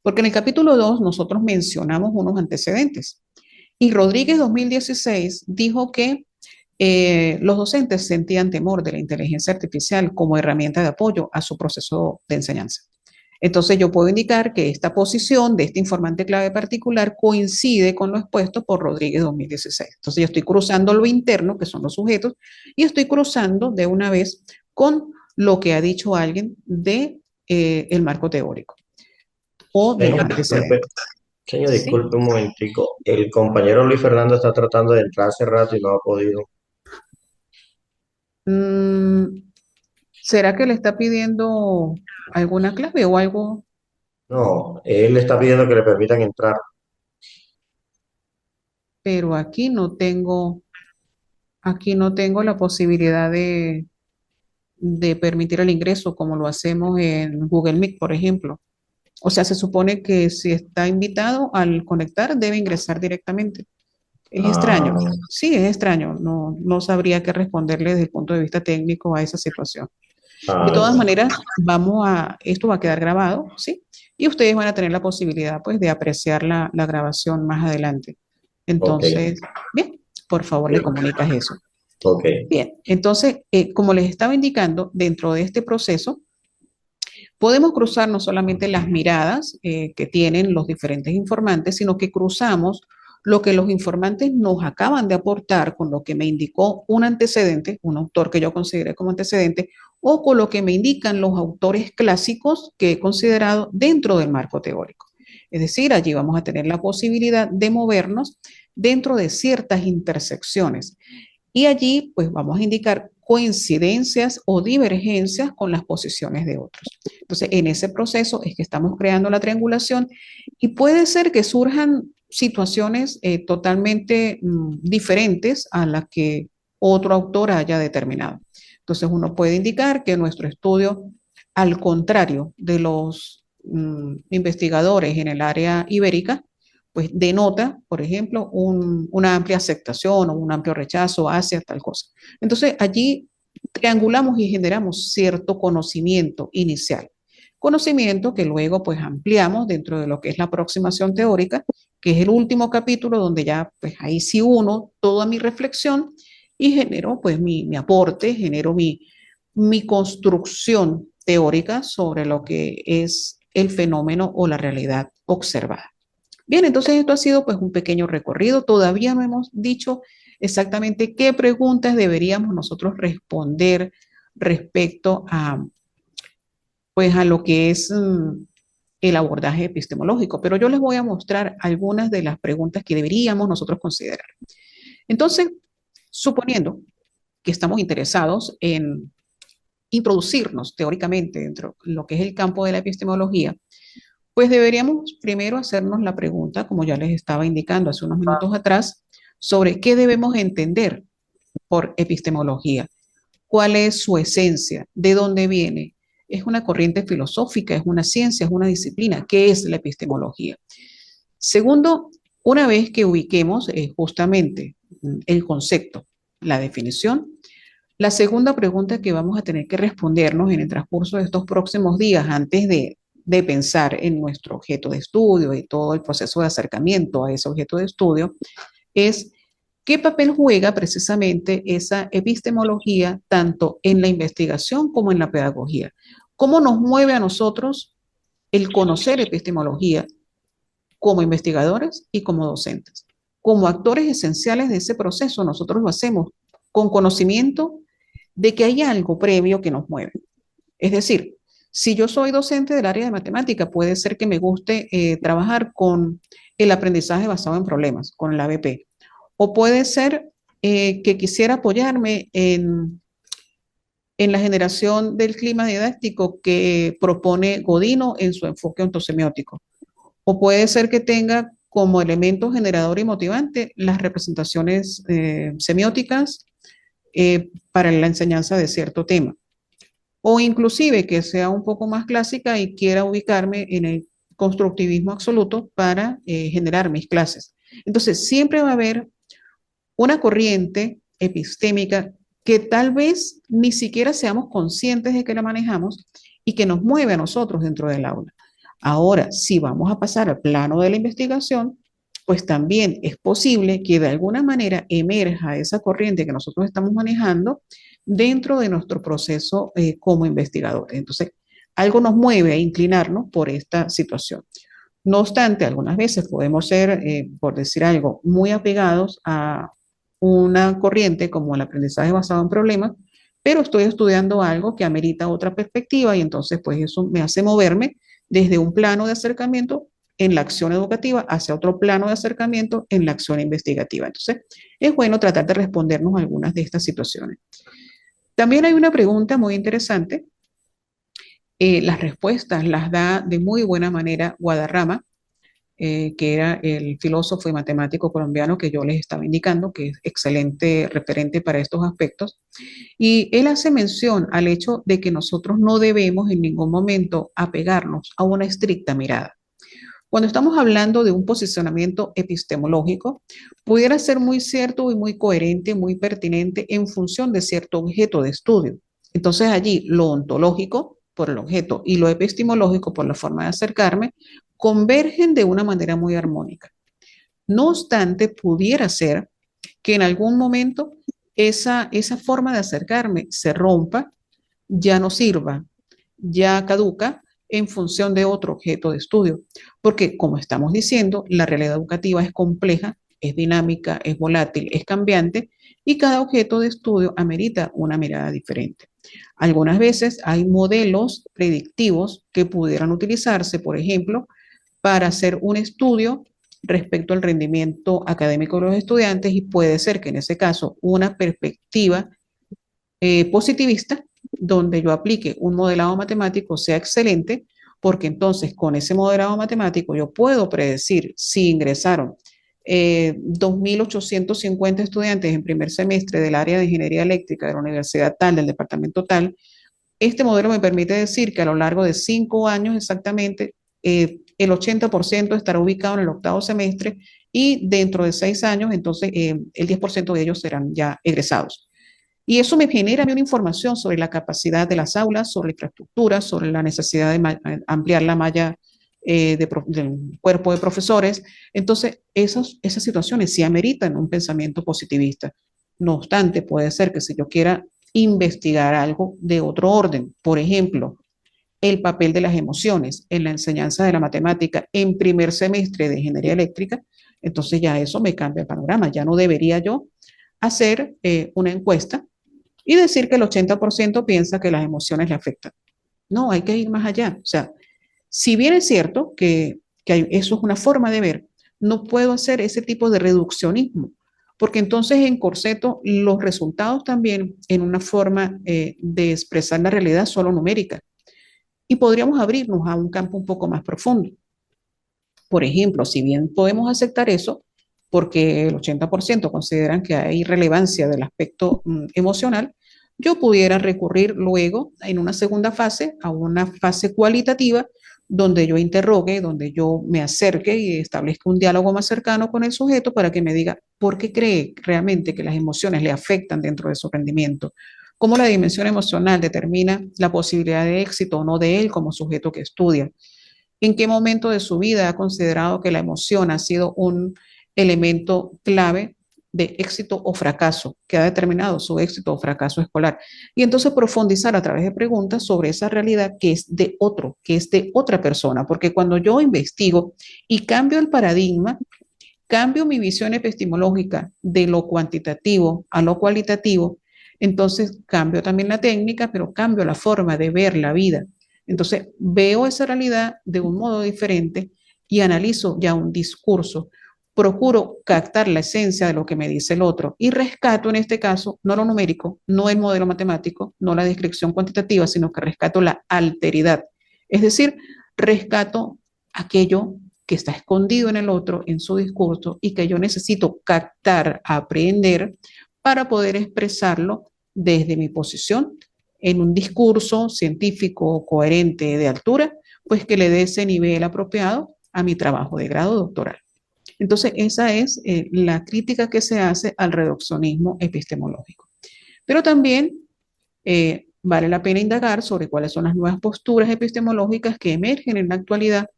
Porque en el capítulo 2 nosotros mencionamos unos antecedentes. Y Rodríguez 2016 dijo que los docentes sentían temor de la inteligencia artificial como herramienta de apoyo a su proceso de enseñanza. Entonces yo puedo indicar que esta posición de este informante clave particular coincide con lo expuesto por Rodríguez 2016. Entonces yo estoy cruzando lo interno, que son los sujetos, y estoy cruzando de una vez con lo que ha dicho alguien de el marco teórico o de los antecedentes. Señor, ¿Sí? disculpe un momentico. El compañero Luis Fernando está tratando de entrar hace rato y no ha podido. ¿Será que le está pidiendo alguna clave o algo? No, él está pidiendo que le permitan entrar. Pero aquí no tengo la posibilidad de permitir el ingreso como lo hacemos en Google Meet, por ejemplo. O sea, se supone que si está invitado al conectar debe ingresar directamente. Es Ah, extraño. Sí, es extraño. No, no sabría qué responderle desde el punto de vista técnico a esa situación. De todas ah, maneras, esto va a quedar grabado, ¿sí? Y ustedes van a tener la posibilidad, pues, de apreciar la grabación más adelante. ok, Entonces, bien, por favor, le comunicas eso. ok. Bien, entonces, como les estaba indicando, dentro de este proceso, podemos cruzar no solamente las miradas que tienen los diferentes informantes, sino que cruzamos lo que los informantes nos acaban de aportar con lo que me indicó un antecedente, un autor que yo consideré como antecedente, o con lo que me indican los autores clásicos que he considerado dentro del marco teórico. Es decir, allí vamos a tener la posibilidad de movernos dentro de ciertas intersecciones. Y allí, pues vamos a indicar coincidencias o divergencias con las posiciones de otros. Entonces, en ese proceso es que estamos creando la triangulación y puede ser que surjan situaciones totalmente diferentes a las que otro autor haya determinado. Entonces, uno puede indicar que nuestro estudio, al contrario de los investigadores en el área ibérica, pues denota, por ejemplo, una amplia aceptación o un amplio rechazo hacia tal cosa. Entonces, allí triangulamos y generamos cierto conocimiento inicial. Conocimiento que luego pues ampliamos dentro de lo que es la aproximación teórica, que es el último capítulo donde ya pues ahí sí uno toda mi reflexión y genero pues mi aporte, genero mi construcción teórica sobre lo que es el fenómeno o la realidad observada. Bien, entonces esto ha sido pues un pequeño recorrido. Todavía no hemos dicho exactamente qué preguntas deberíamos nosotros responder respecto a, pues, a lo que es el abordaje epistemológico, pero yo les voy a mostrar algunas de las preguntas que deberíamos nosotros considerar. Entonces, suponiendo que estamos interesados en introducirnos teóricamente dentro de lo que es el campo de la epistemología, pues deberíamos primero hacernos la pregunta, como ya les estaba indicando hace unos minutos atrás, sobre qué debemos entender por epistemología, cuál es su esencia, de dónde viene. ¿Es una corriente filosófica, es una ciencia, es una disciplina? ¿Qué es la epistemología? Segundo, una vez que ubiquemos justamente el concepto, la definición, la segunda pregunta que vamos a tener que respondernos en el transcurso de estos próximos días, antes de pensar en nuestro objeto de estudio y todo el proceso de acercamiento a ese objeto de estudio, es qué papel juega precisamente esa epistemología tanto en la investigación como en la pedagogía. ¿Cómo nos mueve a nosotros el conocer epistemología como investigadores y como docentes? Como actores esenciales de ese proceso, nosotros lo hacemos con conocimiento de que hay algo previo que nos mueve. Es decir, si yo soy docente del área de matemática, puede ser que me guste trabajar con el aprendizaje basado en problemas, con el ABP. O puede ser que quisiera apoyarme en la generación del clima didáctico que propone Godino en su enfoque ontosemiótico. O puede ser que tenga como elemento generador y motivante las representaciones semióticas para la enseñanza de cierto tema. O inclusive que sea un poco más clásica y quiera ubicarme en el constructivismo absoluto para generar mis clases. Entonces, siempre va a haber una corriente epistémica que tal vez ni siquiera seamos conscientes de que la manejamos y que nos mueve a nosotros dentro del aula. Ahora, si vamos a pasar al plano de la investigación, pues también es posible que de alguna manera emerja esa corriente que nosotros estamos manejando dentro de nuestro proceso como investigadores. Entonces, algo nos mueve a inclinarnos por esta situación. No obstante, algunas veces podemos ser, por decir algo, muy apegados a una corriente como el aprendizaje basado en problemas, pero estoy estudiando algo que amerita otra perspectiva y entonces pues eso me hace moverme desde un plano de acercamiento en la acción educativa hacia otro plano de acercamiento en la acción investigativa. Entonces, es bueno tratar de respondernos a algunas de estas situaciones. También hay una pregunta muy interesante. Las respuestas las da de muy buena manera Guadarrama, que era el filósofo y matemático colombiano que yo les estaba indicando, que es excelente referente para estos aspectos. Y él hace mención al hecho de que nosotros no debemos en ningún momento apegarnos a una estricta mirada. Cuando estamos hablando de un posicionamiento epistemológico, pudiera ser muy cierto y muy coherente, muy pertinente en función de cierto objeto de estudio. Entonces allí lo ontológico por el objeto y lo epistemológico por la forma de acercarme convergen de una manera muy armónica. No obstante, pudiera ser que en algún momento esa forma de acercarme se rompa, ya no sirva, ya caduca en función de otro objeto de estudio. Porque, como estamos diciendo, la realidad educativa es compleja, es dinámica, es volátil, es cambiante y cada objeto de estudio amerita una mirada diferente. Algunas veces hay modelos predictivos que pudieran utilizarse, por ejemplo, para hacer un estudio respecto al rendimiento académico de los estudiantes y puede ser que en ese caso una perspectiva positivista donde yo aplique un modelado matemático sea excelente, porque entonces con ese modelado matemático yo puedo predecir si ingresaron 2.850 estudiantes en primer semestre del área de ingeniería eléctrica de la universidad tal, del departamento tal. Este modelo me permite decir que a lo largo de 5 años exactamente, el 80% estará ubicado en el octavo semestre y dentro de 6 años, entonces el 10% de ellos serán ya egresados. Y eso me genera una información sobre la capacidad de las aulas, sobre la infraestructura, sobre la necesidad de ampliar la malla del cuerpo de profesores. Entonces, esas situaciones sí ameritan un pensamiento positivista. No obstante, puede ser que si yo quiera investigar algo de otro orden, por ejemplo, el papel de las emociones en la enseñanza de la matemática en primer semestre de ingeniería eléctrica, entonces ya eso me cambia el panorama. Ya no debería yo hacer una encuesta y decir que el 80% piensa que las emociones le afectan. No, hay que ir más allá. O sea, si bien es cierto que eso es una forma de ver, no puedo hacer ese tipo de reduccionismo, porque entonces encorseto los resultados también en una forma de expresar la realidad solo numérica. Y podríamos abrirnos a un campo un poco más profundo. Por ejemplo, si bien podemos aceptar eso, porque el 80% consideran que hay relevancia del aspecto emocional, yo pudiera recurrir luego en una segunda fase a una fase cualitativa donde yo interrogue, donde yo me acerque y establezca un diálogo más cercano con el sujeto para que me diga por qué cree realmente que las emociones le afectan dentro de su rendimiento, cómo la dimensión emocional determina la posibilidad de éxito o no de él como sujeto que estudia, en qué momento de su vida ha considerado que la emoción ha sido un elemento clave de éxito o fracaso, que ha determinado su éxito o fracaso escolar. Y entonces profundizar a través de preguntas sobre esa realidad que es de otro, que es de otra persona, porque cuando yo investigo y cambio el paradigma, cambio mi visión epistemológica de lo cuantitativo a lo cualitativo, entonces cambio también la técnica, pero cambio la forma de ver la vida. Entonces veo esa realidad de un modo diferente y analizo ya un discurso. Procuro captar la esencia de lo que me dice el otro y rescato en este caso no lo numérico, no el modelo matemático, no la descripción cuantitativa, sino que rescato la alteridad. Es decir, rescato aquello que está escondido en el otro, en su discurso, y que yo necesito captar, aprender para poder expresarlo desde mi posición en un discurso científico coherente de altura, pues que le dé ese nivel apropiado a mi trabajo de grado doctoral. Entonces, esa es la crítica que se hace al reduccionismo epistemológico. Pero también vale la pena indagar sobre cuáles son las nuevas posturas epistemológicas que emergen en la actualidad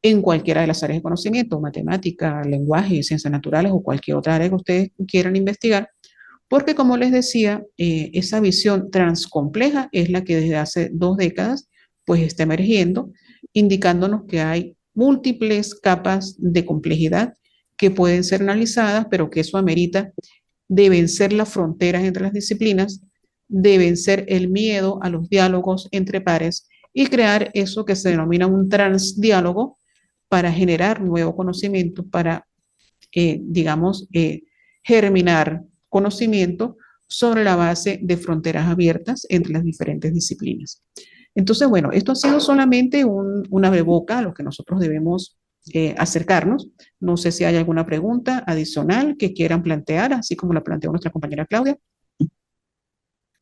en cualquiera de las áreas de conocimiento, matemática, lenguaje, ciencias naturales o cualquier otra área que ustedes quieran investigar, porque como les decía, esa visión transcompleja es la que desde hace 2 décadas pues está emergiendo, indicándonos que hay múltiples capas de complejidad que pueden ser analizadas, pero que eso amerita de vencer las fronteras entre las disciplinas, de vencer el miedo a los diálogos entre pares y crear eso que se denomina un transdiálogo para generar nuevo conocimiento, para, digamos, germinar conocimiento sobre la base de fronteras abiertas entre las diferentes disciplinas. Entonces, bueno, esto ha sido solamente una breboca a lo que nosotros debemos acercarnos. No sé si hay alguna pregunta adicional que quieran plantear, así como la planteó nuestra compañera Claudia,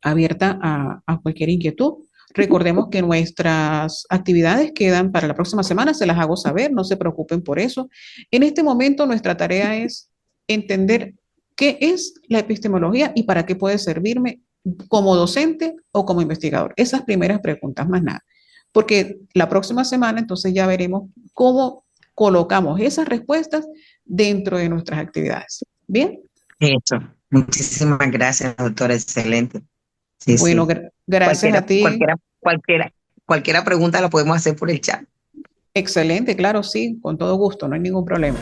abierta a cualquier inquietud. Recordemos que nuestras actividades quedan para la próxima semana, se las hago saber, no se preocupen por eso. En este momento nuestra tarea es entender qué es la epistemología y para qué puede servirme como docente o como investigador. Esas primeras preguntas, más nada. Porque la próxima semana entonces ya veremos cómo colocamos esas respuestas dentro de nuestras actividades. ¿Bien? Eso. Muchísimas gracias, doctora. Excelente. Sí, Bueno, sí. gracias a ti. Cualquiera pregunta la podemos hacer por el chat. Excelente, claro, sí, con todo gusto, no hay ningún problema.